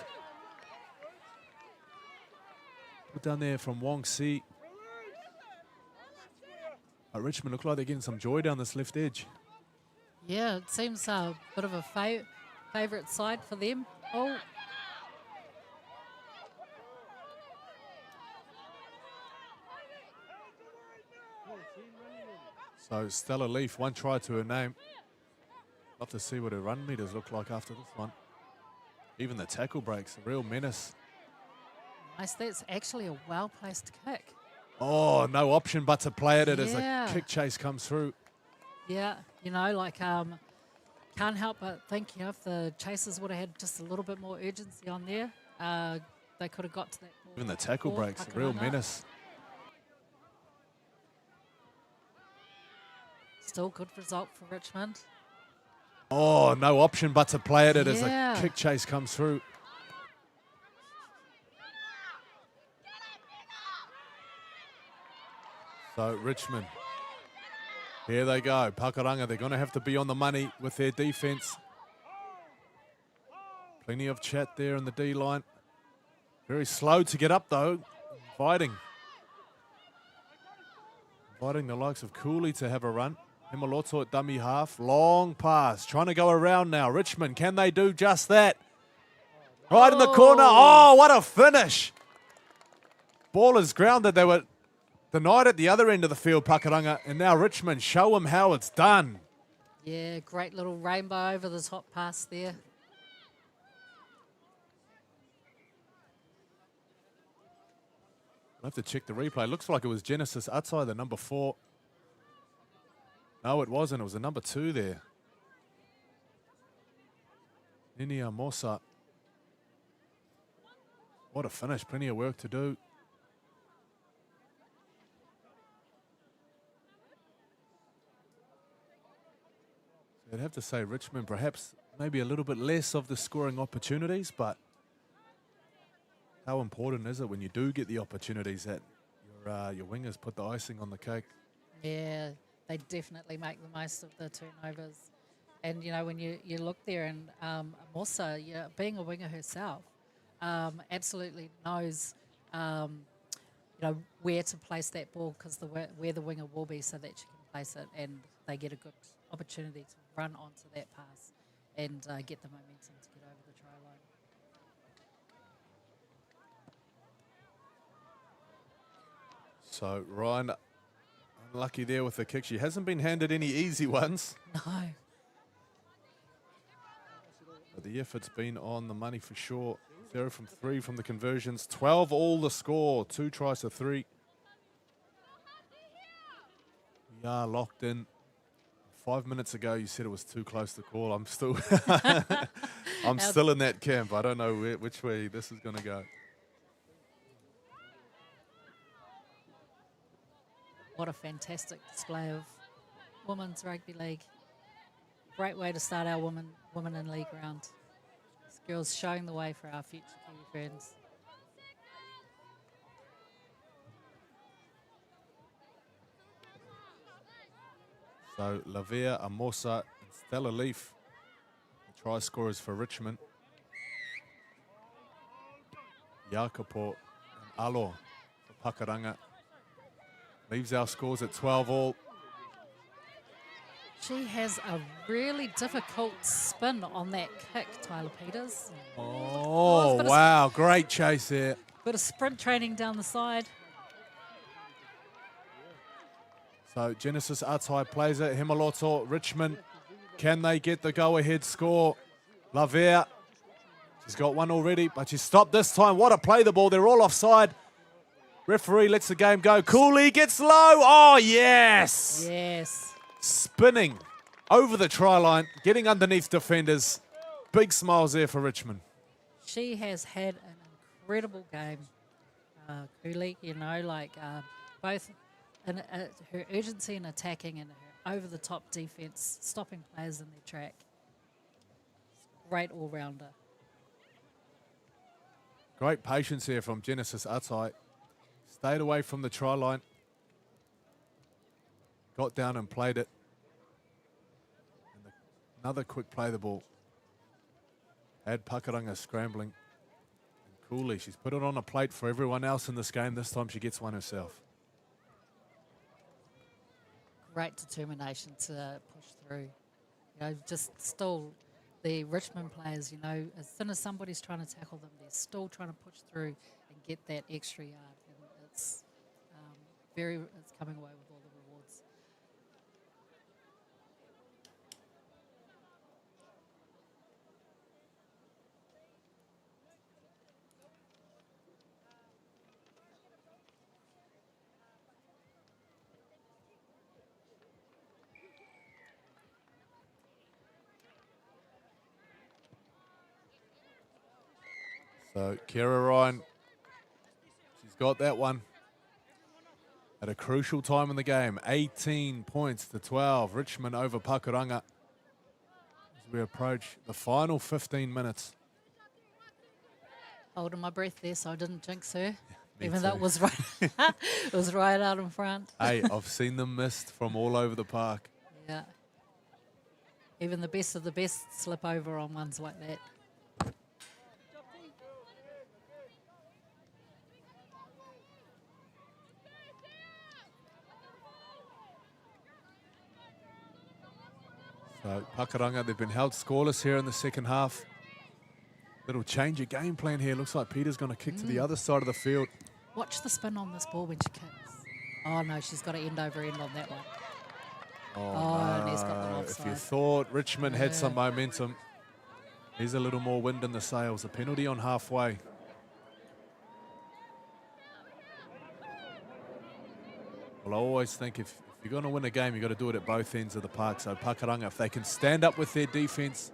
[SPEAKER 3] Put down there from Wong Si. But Richmond look like they're getting some joy down this left edge.
[SPEAKER 2] Yeah, it seems a bit of a favourite side for them. Oh.
[SPEAKER 3] So Stella Leaf, 1 try to her name. Love to see what her run meters look like after this one. Even the tackle breaks, a real menace.
[SPEAKER 2] Nice, that's actually a well-placed kick.
[SPEAKER 3] Oh, no option but to play it as
[SPEAKER 2] Yeah.
[SPEAKER 3] a kick chase comes through.
[SPEAKER 2] Yeah, can't help but think, if the chasers would have had just a little bit more urgency on there, they could have got to that ball.
[SPEAKER 3] Even the tackle
[SPEAKER 2] before
[SPEAKER 3] breaks, a real
[SPEAKER 2] Pakuranga.
[SPEAKER 3] menace.
[SPEAKER 2] Still good result for Richmond.
[SPEAKER 3] Oh, no option but to play it as
[SPEAKER 2] Yeah.
[SPEAKER 3] a kick chase comes through. So Richmond, here they go. Pakuranga, they're going to have to be on the money with their defence. Plenty of chat there in the D line. Very slow to get up though. Inviting the likes of Cooley to have a run. Himaloto at dummy half. Long pass. Trying to go around now. Richmond, can they do just that? Right in the corner. Oh, what a finish. Ball is grounded. They were denied at the other end of the field, Pakuranga. And now Richmond, show them how it's done.
[SPEAKER 2] Yeah, great little rainbow over the top pass there.
[SPEAKER 3] I'll have to check the replay. Looks like it was Genesis Atai, the number 4. No, it wasn't. It was the number 2 there. Ninia Mosa. What a finish. Plenty of work to do. So I'd have to say Richmond perhaps maybe a little bit less of the scoring opportunities, but how important is it when you do get the opportunities that your wingers put the icing on the cake?
[SPEAKER 2] Yeah, they definitely make the most of the turnovers. And, when you look there and Mosa, being a winger herself, absolutely knows, where to place that ball because where the winger will be so that she can place it and they get a good opportunity to run onto that pass and get the momentum to get over the try line.
[SPEAKER 3] So Ryan, unlucky there with the kick. She hasn't been handed any easy ones.
[SPEAKER 2] No.
[SPEAKER 3] But the effort's been on the money for sure. 0 from 3 from the conversions. 12 all the score. 2 tries to 3. We are locked in. 5 minutes ago, you said it was too close to call. I'm still, I'm still in that camp. I don't know which way this is going to go.
[SPEAKER 2] What a fantastic display of women's rugby league. Great way to start our women in league round. These girls showing the way for our future Kiwi friends.
[SPEAKER 3] So Lavia, Amosa, and Stella Leaf, the try scorers for Richmond. Jacopo and Alo for Pakuranga. Leaves our scores at 12 all.
[SPEAKER 2] She has a really difficult spin on that kick, Tyler Peters.
[SPEAKER 3] Oh,
[SPEAKER 2] it's a bit of
[SPEAKER 3] wow. Great chase there.
[SPEAKER 2] Bit of sprint training down the side.
[SPEAKER 3] So Genesis Atai plays it. Himaloto, Richmond. Can they get the go-ahead score? Lavia. She's got one already, but she's stopped this time. What a play the ball. They're all offside. Referee lets the game go. Cooley gets low. Oh, yes.
[SPEAKER 2] Yes.
[SPEAKER 3] Spinning over the try line, getting underneath defenders. Big smiles there for Richmond.
[SPEAKER 2] She has had an incredible game, Cooley, you know, like both in, her urgency in attacking and her over-the-top defence, stopping players in their track. Great all-rounder.
[SPEAKER 3] Great patience here from Genesis Atai. Stayed away from the try line. Got down and played it. And another quick play the ball. Had Pakuranga scrambling. And Cooley, she's put it on a plate for everyone else in this game. This time she gets one herself.
[SPEAKER 2] Great determination to push through. You know, just still the Richmond players, you know, as soon as somebody's trying to tackle them, they're still trying to push through and get that extra yard. And it's it's coming away with all the rewards.
[SPEAKER 3] So Kira Ryan, she's got that one at a crucial time in the game. 18 points to 12. Richmond over Pakuranga as we approach the final 15 minutes.
[SPEAKER 2] Holding my breath there so I didn't jinx her,
[SPEAKER 3] Me
[SPEAKER 2] even though
[SPEAKER 3] too.
[SPEAKER 2] it was right, it was right out in front.
[SPEAKER 3] Hey, I've seen them missed from all over the park.
[SPEAKER 2] Yeah. Even the best of the best slip over on ones like that.
[SPEAKER 3] So Pakuranga, they've been held scoreless here in the second half. Little change of game plan here. Looks like Peter's going to kick to the other side of the field.
[SPEAKER 2] Watch the spin on this ball when she kicks. Oh no, she's got to end over end on that one. And he's got them
[SPEAKER 3] If
[SPEAKER 2] offside.
[SPEAKER 3] you thought Richmond had some momentum, here's a little more wind in the sails. A penalty on halfway. Well, I always think if you're going to win a game, you've got to do it at both ends of the park. So Pakuranga, if they can stand up with their defence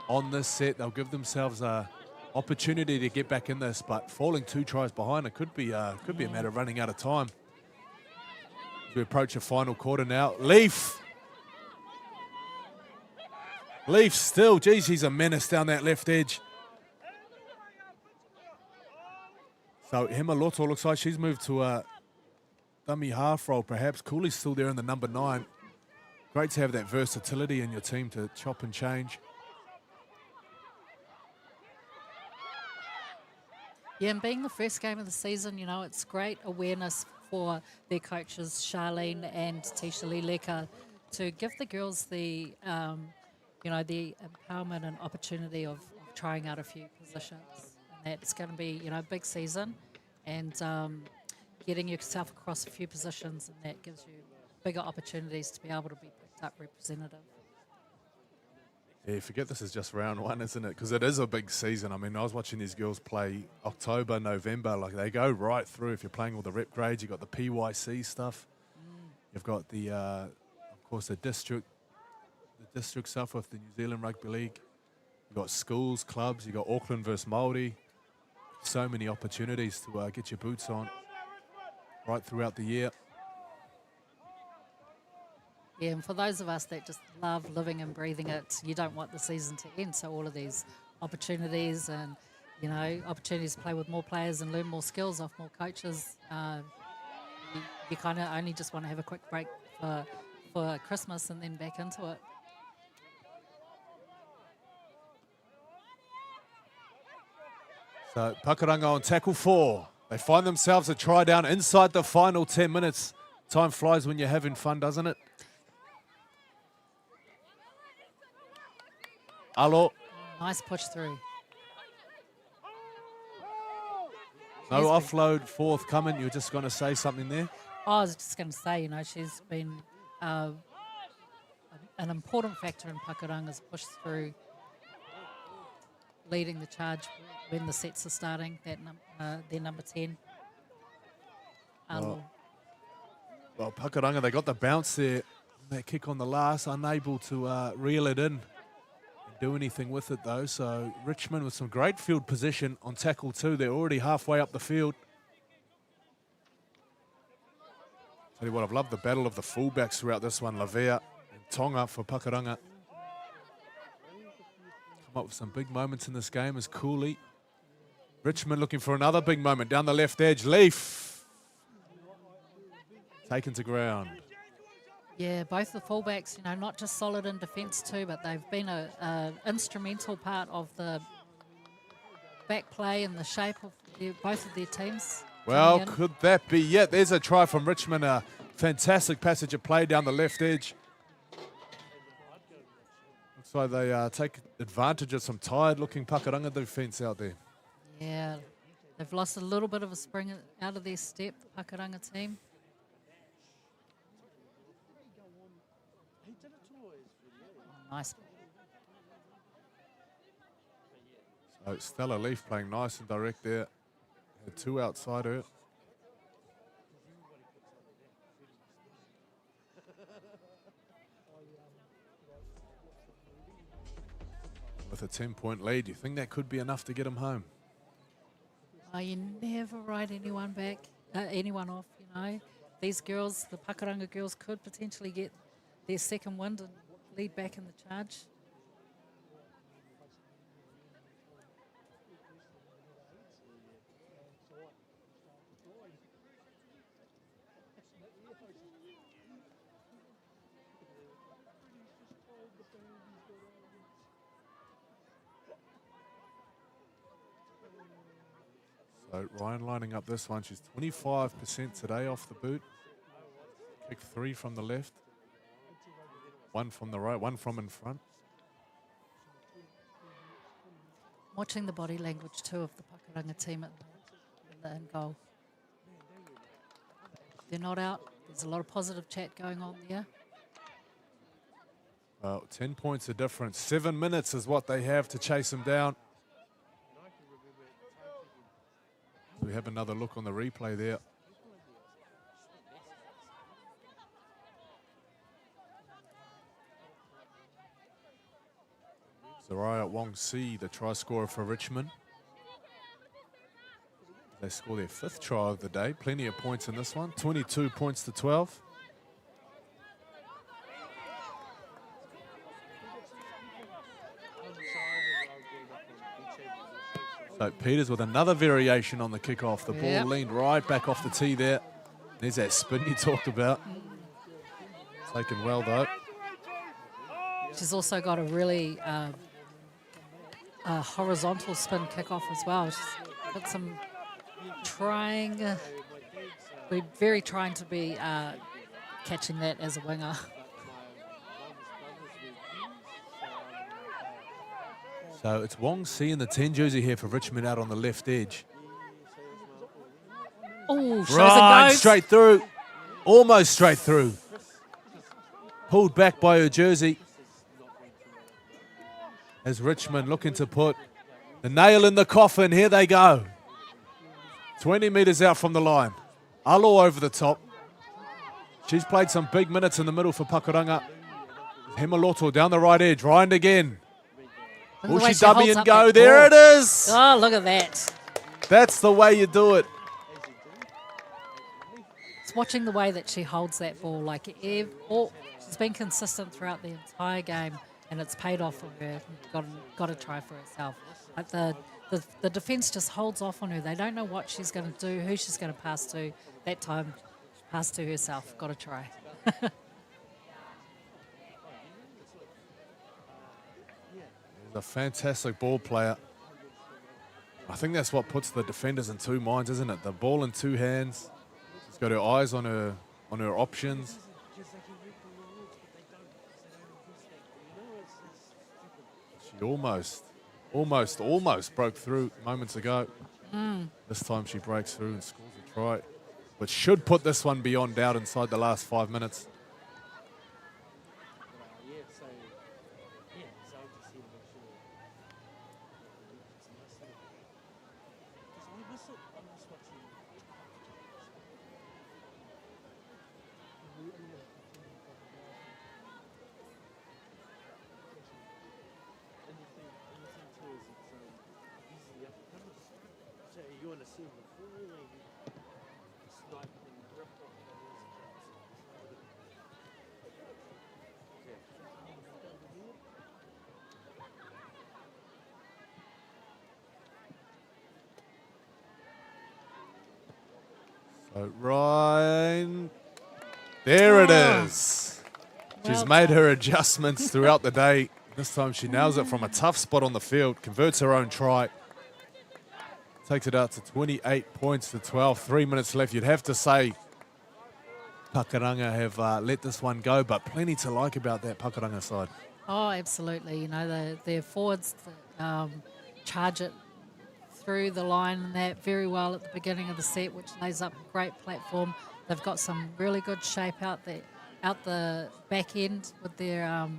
[SPEAKER 3] on this set, they'll give themselves a opportunity to get back in this. But falling 2 tries behind, it could be a matter of running out of time. As we approach a final quarter now. Leaf still, geez, he's a menace down that left edge. So Himaloto looks like she's moved to a dummy half roll perhaps. Cooley's still there in the number 9. Great to have that versatility in your team to chop and change.
[SPEAKER 2] Yeah, and being the first game of the season, you know, it's great awareness for their coaches, Charlene and Tisha Leleka, to give the girls the, the empowerment and opportunity of trying out a few positions. And that's going to be, big season. And getting yourself across a few positions, and that gives you bigger opportunities to be able to be picked up representative.
[SPEAKER 3] Yeah, you forget this is just round one, isn't it? Because it is a big season. I mean, I was watching these girls play October, November. Like, they go right through. If you're playing all the rep grades, you've got the PYC stuff. You've got the, of course, the district stuff with the New Zealand Rugby League. You've got schools, clubs. You've got Auckland versus Māori. So many opportunities to get your boots on right throughout the year.
[SPEAKER 2] Yeah, and for those of us that just love living and breathing it, you don't want the season to end. So all of these opportunities and, you know, opportunities to play with more players and learn more skills off more coaches, you kind of only just want to have a quick break for Christmas and then back into it.
[SPEAKER 3] So Pakuranga on tackle 4. They find themselves a try down inside the final 10 minutes. Time flies when you're having fun, doesn't it? Alo.
[SPEAKER 2] Nice push through.
[SPEAKER 3] No offload forthcoming. You were just going to say something there?
[SPEAKER 2] I was just going to say, you know, she's been an important factor in Pakuranga's push through, leading the charge when the sets are starting. They're number 10.
[SPEAKER 3] Well, Pakuranga, they got the bounce there. That kick on the last, unable to reel it in and do anything with it, though. So Richmond with some great field position on tackle 2. They're already halfway up the field. Tell you what, I've loved the battle of the fullbacks throughout this one. Lavea and Tonga for Pakuranga. Come up with some big moments in this game as Cooley. Richmond looking for another big moment down the left edge. Leaf. Taken to ground.
[SPEAKER 2] Yeah, both the fullbacks, you know, not just solid in defence too, but they've been a instrumental part of the back play and the shape of both of their teams.
[SPEAKER 3] Well, could that be? Yeah, there's a try from Richmond. A fantastic passage of play down the left edge. Looks like they take advantage of some tired-looking Pakuranga defence out there.
[SPEAKER 2] Yeah, they've lost a little bit of a spring out of their step, the Pakuranga team. Nice.
[SPEAKER 3] So Stella Leaf playing nice and direct there. Had 2 outside her. With a 10-point lead, you think that could be enough to get them home?
[SPEAKER 2] Oh, you never write anyone off, you know. These girls, the Pakuranga girls, could potentially get their second wind and lead back in the charge.
[SPEAKER 3] So Ryan lining up this one. She's 25% today off the boot. Kick 3 from the left. 1 from the right, 1 from in front.
[SPEAKER 2] Watching the body language too of the Pakuranga team at the end goal. They're not out. There's a lot of positive chat going on there.
[SPEAKER 3] 10 points of difference. 7 minutes is what they have to chase them down. We have another look on the replay there. Zariah Wong-Si, the try scorer for Richmond. They score their 5th try of the day. Plenty of points in this one. 22 points to 12. So Peters with another variation on the kickoff. The ball leaned right back off the tee there. There's that spin you talked about. Taken well, though.
[SPEAKER 2] She's also got a really horizontal spin kickoff as well. She's got some we're very trying to be catching that as a winger.
[SPEAKER 3] So it's Wong-Si in the 10 jersey here for Richmond out on the left edge.
[SPEAKER 2] Oh, shows
[SPEAKER 3] Right,
[SPEAKER 2] it goes.
[SPEAKER 3] straight through. Almost straight through. Pulled back by her jersey. As Richmond looking to put the nail in the coffin. Here they go. 20 metres out from the line. Alo over the top. She's played some big minutes in the middle for Pakuranga. Himaloto down the right edge. Ryan again.
[SPEAKER 2] Look at
[SPEAKER 3] Will
[SPEAKER 2] the way
[SPEAKER 3] she dummy
[SPEAKER 2] holds
[SPEAKER 3] and
[SPEAKER 2] up
[SPEAKER 3] go?
[SPEAKER 2] that
[SPEAKER 3] There
[SPEAKER 2] ball.
[SPEAKER 3] it is.
[SPEAKER 2] Oh, look at that.
[SPEAKER 3] That's the way you do it.
[SPEAKER 2] It's watching the way that she holds that ball. Like, she's been consistent throughout the entire game, and it's paid off for her. Got to try for herself. Like the defence just holds off on her. They don't know what she's going to do, who she's going to pass to. That time, she passed to herself. Got to try.
[SPEAKER 3] He's a fantastic ball player. I think that's what puts the defenders in two minds, isn't it? The ball in two hands. She's got her eyes on her options. She almost broke through moments ago. This time she breaks through and scores a try, but should put this one beyond doubt inside the last 5 minutes. So Ryan, there it is. She's
[SPEAKER 2] Well
[SPEAKER 3] made
[SPEAKER 2] done.
[SPEAKER 3] her adjustments throughout the day. This time she nails it from a tough spot on the field, converts her own try. Takes it out to 28 points to 12, 3 minutes left. You'd have to say Pakuranga have let this one go, but plenty to like about that Pakuranga side.
[SPEAKER 2] Oh, absolutely. You know, their forwards charge it through the line and that very well at the beginning of the set, which lays up a great platform. They've got some really good shape out the back end with their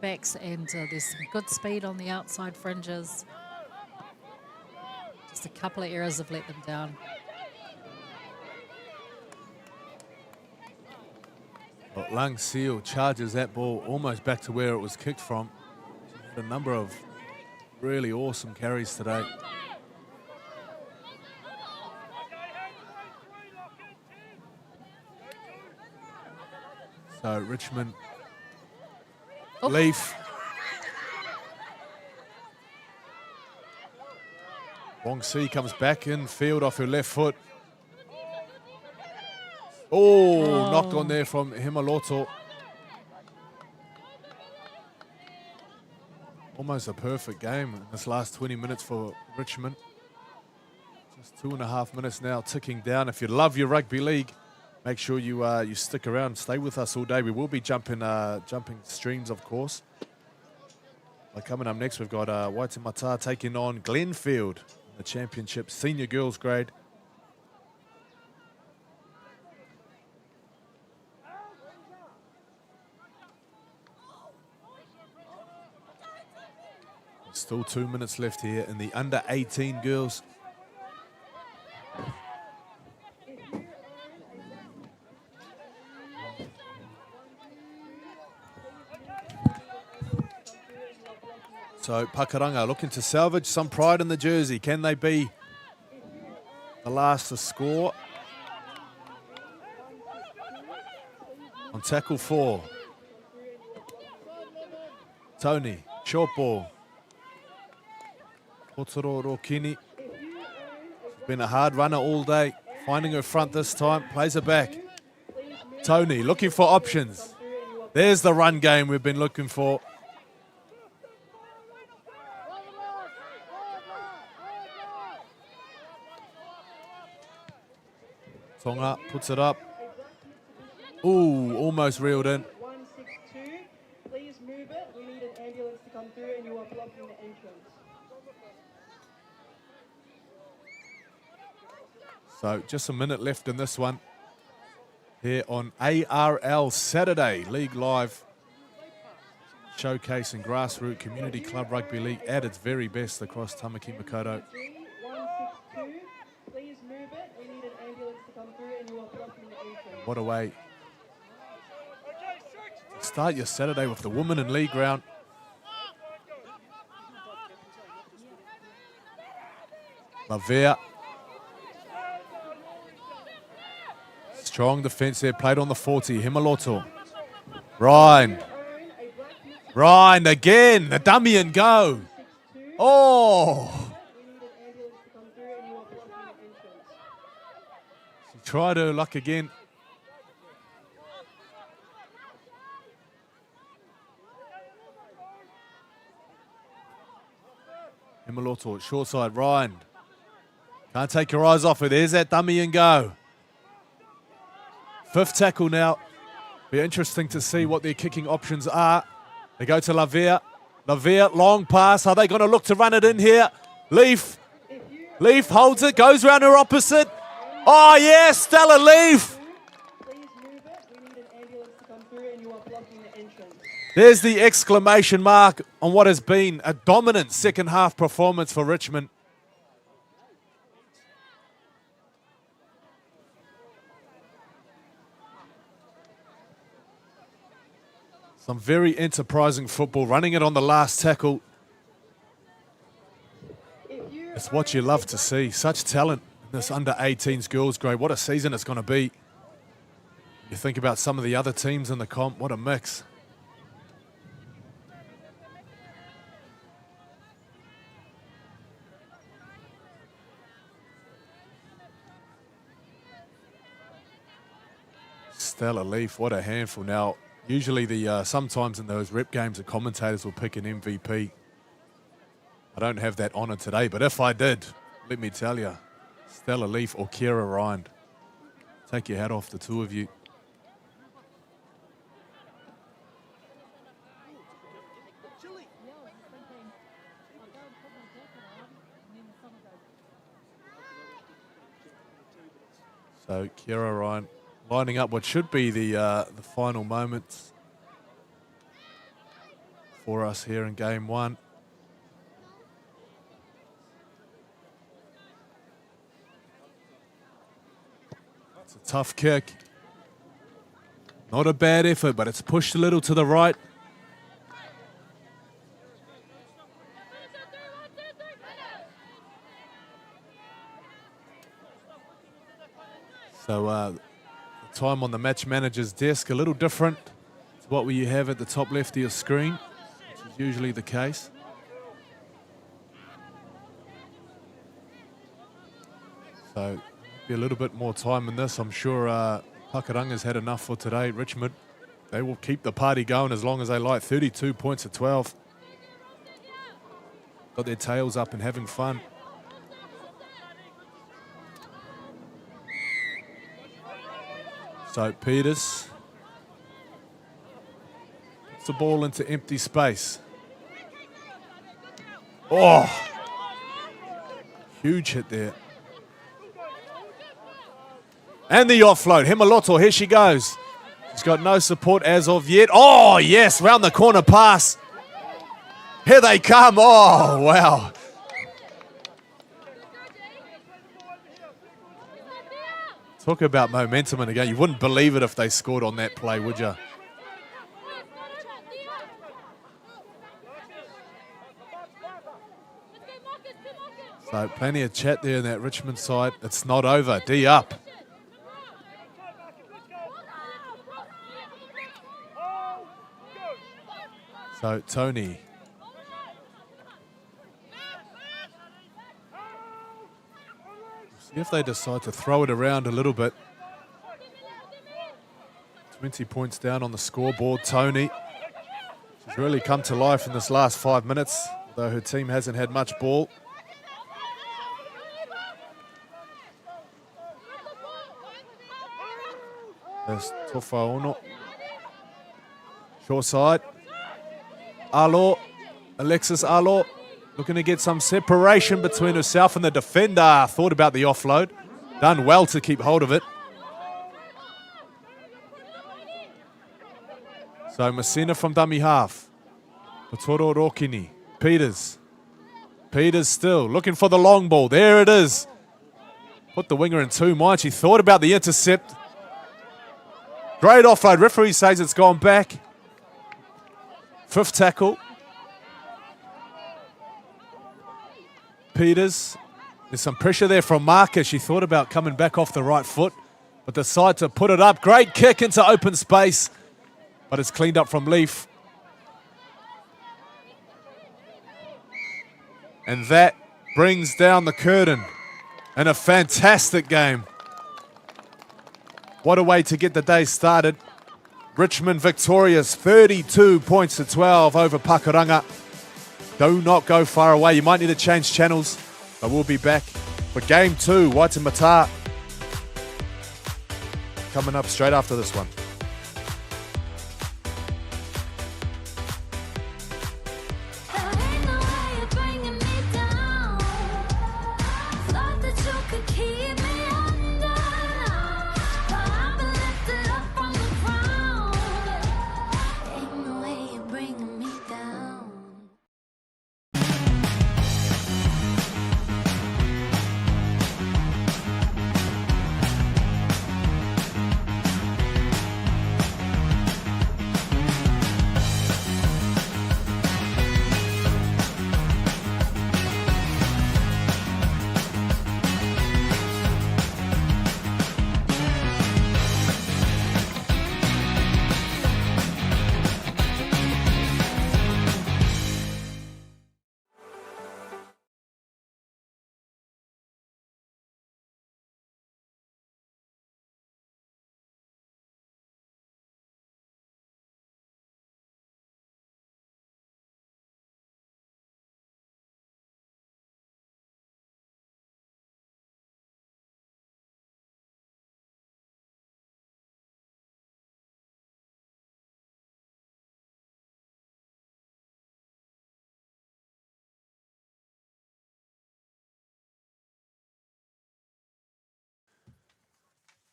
[SPEAKER 2] backs, and there's some good speed on the outside fringes. Just a couple of errors have let them down.
[SPEAKER 3] But Lang Seal charges that ball almost back to where it was kicked from. She's had a number of really awesome carries today. So Richmond, Leaf. Wong Si comes back in field off her left foot. Oh, knocked on there from Himaloto. Almost a perfect game in this last 20 minutes for Richmond. Just 2.5 minutes now ticking down. If you love your rugby league, make sure you stick around, stay with us all day. We will be jumping streams, of course. But coming up next, we've got Waitemata taking on Glenfield in the championship senior girls grade. Still 2 minutes left here in the under 18 girls. So Pakuranga looking to salvage some pride in the jersey. Can they be the last to score? On tackle 4. Tony, short ball. Potoro Rokini. Been a hard runner all day. Finding her front this time. Plays her back. Tony looking for options. There's the run game we've been looking for. Tonga puts it up. Ooh, almost reeled in.
[SPEAKER 5] 162, please move it. We need an ambulance to come through and you are blocking the entrance.
[SPEAKER 3] So just a minute left in this one. Here on ARL Saturday, League Live, showcasing grassroots community club rugby league at its very best across Tamaki Makaurau.
[SPEAKER 5] 162. Please move it. We need an ambulance to come through and you are blocking the entrance.
[SPEAKER 3] What a way to start your Saturday with the women in league round. Lavea. Strong defence there, played on the 40. Himaloto. Ryan. Ryan again, the dummy and go. Oh. She tried her luck again. Himaloto, short side, Ryan. Can't take your eyes off it. There's that dummy and go. 5th tackle now. Be interesting to see what their kicking options are. They go to Lavea. Lavea, long pass. Are they going to look to run it in here? Leaf. Leaf holds it, goes round her opposite. Oh, yes, Stella Leaf.
[SPEAKER 5] Please move it. We need an ambulance to come through and you are blocking the entrance.
[SPEAKER 3] There's the exclamation mark on what has been a dominant second half performance for Richmond. Some very enterprising football, running it on the last tackle. It's what you love to see. Such talent in this under-18s girls grade. What a season it's going to be. You think about some of the other teams in the comp, what a mix. Stella Leaf, what a handful. Now, usually sometimes in those rep games, the commentators will pick an MVP. I don't have that honour today, but if I did, let me tell you, Stella Leaf or Kira Ryan. Take your hat off, the two of you. So Kira Ryan lining up what should be the final moments for us here in game one. It's a tough kick. Not a bad effort, but it's pushed a little to the right. So the time on the match manager's desk, a little different to what you have at the top left of your screen, which is usually the case. So be a little bit more time in this. I'm sure Pakuranga's had enough for today. Richmond, they will keep the party going as long as they like. 32 points at 12. Got their tails up and having fun. So Peters puts the ball into empty space. Oh, huge hit there. And the offload, Himaloto, here she goes. She's got no support as of yet. Oh, yes, round the corner pass. Here they come. Oh, wow. Talk about momentum in a game. You wouldn't believe it if they scored on that play, would you? So plenty of chat there in that Richmond side. It's not over. D up. So Tony. See if they decide to throw it around a little bit. 20 points down on the scoreboard. Tony. She's really come to life in this last 5 minutes, although her team hasn't had much ball. There's Tofaono. Short side. Alo. Alexis Alo. Looking to get some separation between herself and the defender. Thought about the offload. done well to keep hold of it. So Messina from dummy half. Patoro Rokini. Peters. Peters still looking for the long ball. There it is. Put the winger in too much. He thought about the intercept. Great offload. Referee says it's gone back. 5th tackle. Peters. There's some pressure there from Marcus. She thought about coming back off the right foot, but decided to put it up. Great kick into open space, but it's cleaned up from Leaf. And that brings down the curtain. And a fantastic game. What a way to get the day started. Richmond victorious, 32 points to 12 over Pakuranga. Do not go far away. You might need to change channels, but we'll be back for game 2, Waitemata. Coming up straight after this one.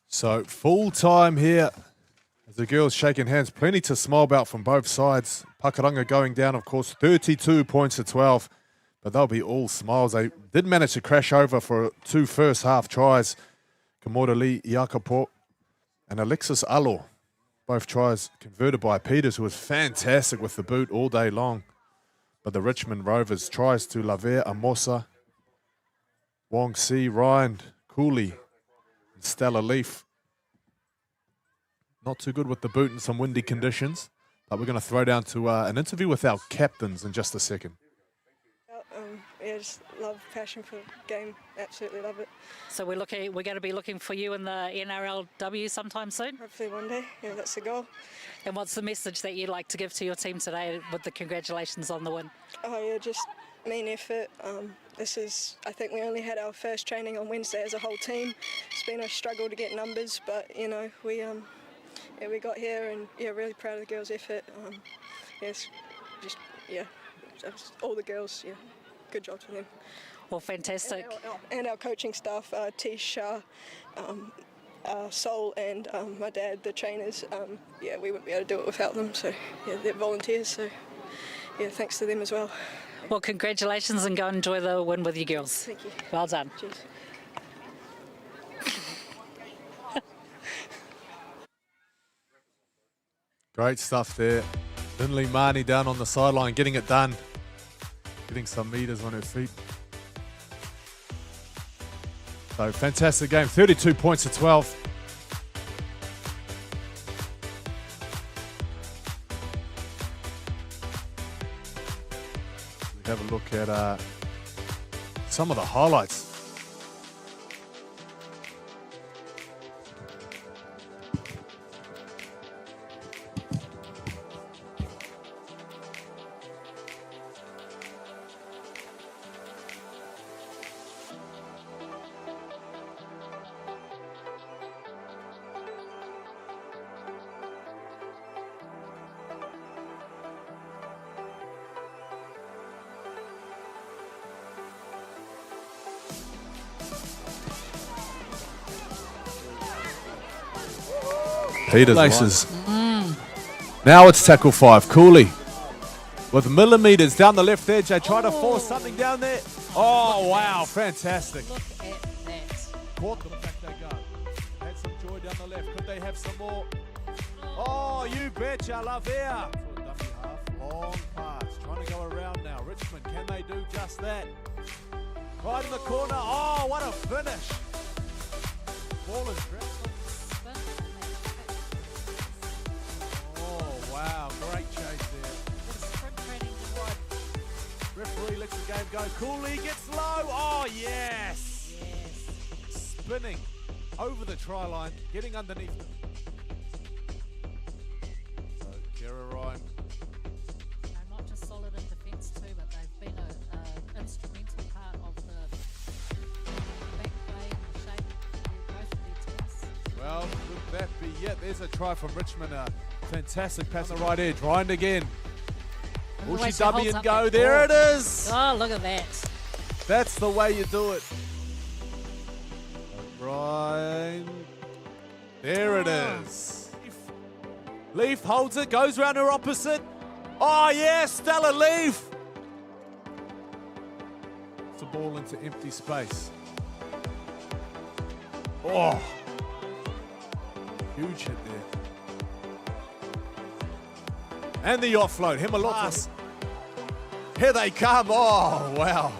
[SPEAKER 3] So full time here as the girls shaking hands. Plenty to smile about from both sides. Pakuranga going down, of course, 32 points to 12. But they'll be all smiles. They did manage to crash over for 2 first half tries. Kamora Iakapo and Alexis Alo. Both tries converted by Peters, who was fantastic with the boot all day long. But the Richmond Rovers tries to Laver Amosa, Wong Si, Ryan Cooley, and Stella Leaf. Not too good with the boot in some windy conditions, but we're going to throw down to an interview with our captains in just a second.
[SPEAKER 6] Yeah, just love, passion for the game, absolutely love it.
[SPEAKER 2] So we're going to be looking for you in the NRLW sometime soon.
[SPEAKER 6] Hopefully one day, yeah, that's the goal.
[SPEAKER 2] And what's the message that you'd like to give to your team today with the congratulations on the win?
[SPEAKER 6] Oh yeah, just main effort. I think we only had our first training on Wednesday as a whole team. It's been a struggle to get numbers, but you know, we got here, and yeah, really proud of the girls' effort. Yes, just all the girls, yeah. Good job to them.
[SPEAKER 2] Well, fantastic.
[SPEAKER 6] And our coaching staff, Tish, Sol, and my dad, the trainers. Yeah, we wouldn't be able to do it without them. So, yeah, they're volunteers. So, yeah, thanks to them as well.
[SPEAKER 2] Well, congratulations, and go and enjoy the win with your girls.
[SPEAKER 6] Thank you.
[SPEAKER 2] Well done.
[SPEAKER 6] Cheers.
[SPEAKER 3] Great stuff there. Lindley Marnie down on the sideline, getting it done. Getting some meters on her feet. So fantastic game, 32 points to 12. We have a look at some of the highlights. Peters laces. Now it's tackle 5. Cooley with millimetres down the left edge. They try to force something down there. Oh, wow. Fantastic.
[SPEAKER 2] Look at that.
[SPEAKER 3] Caught them. Back they go. Had some joy down the left. Could they have some more? Oh, you betcha. Love here. For a dummy half. Long pass. Trying to go around now. Richmond, can they do just that? Right in the corner. Oh, what a finish. Ball is dropped. Oh, wow. Great chase there. Referee lets the game go. Cooley gets low. Oh, yes. Spinning over the try line, getting underneath them. So, Kira Ryan.
[SPEAKER 2] They're not just solid in defence too, but they've been an instrumental part of the back play and the shape of both of their teams.
[SPEAKER 3] Well, would that be it? There's a try from Richmond. A fantastic pass on the right edge. Ryan again. Will she dummy and go? There it is.
[SPEAKER 2] Oh, look at that.
[SPEAKER 3] That's the way you do it. Ryan. There it is. Leaf holds it, goes around her opposite. Oh, yes, Stella Leaf. It's the ball into empty space. Oh. Huge hit there. And the offload, Himalatas. Here they come. Oh, wow.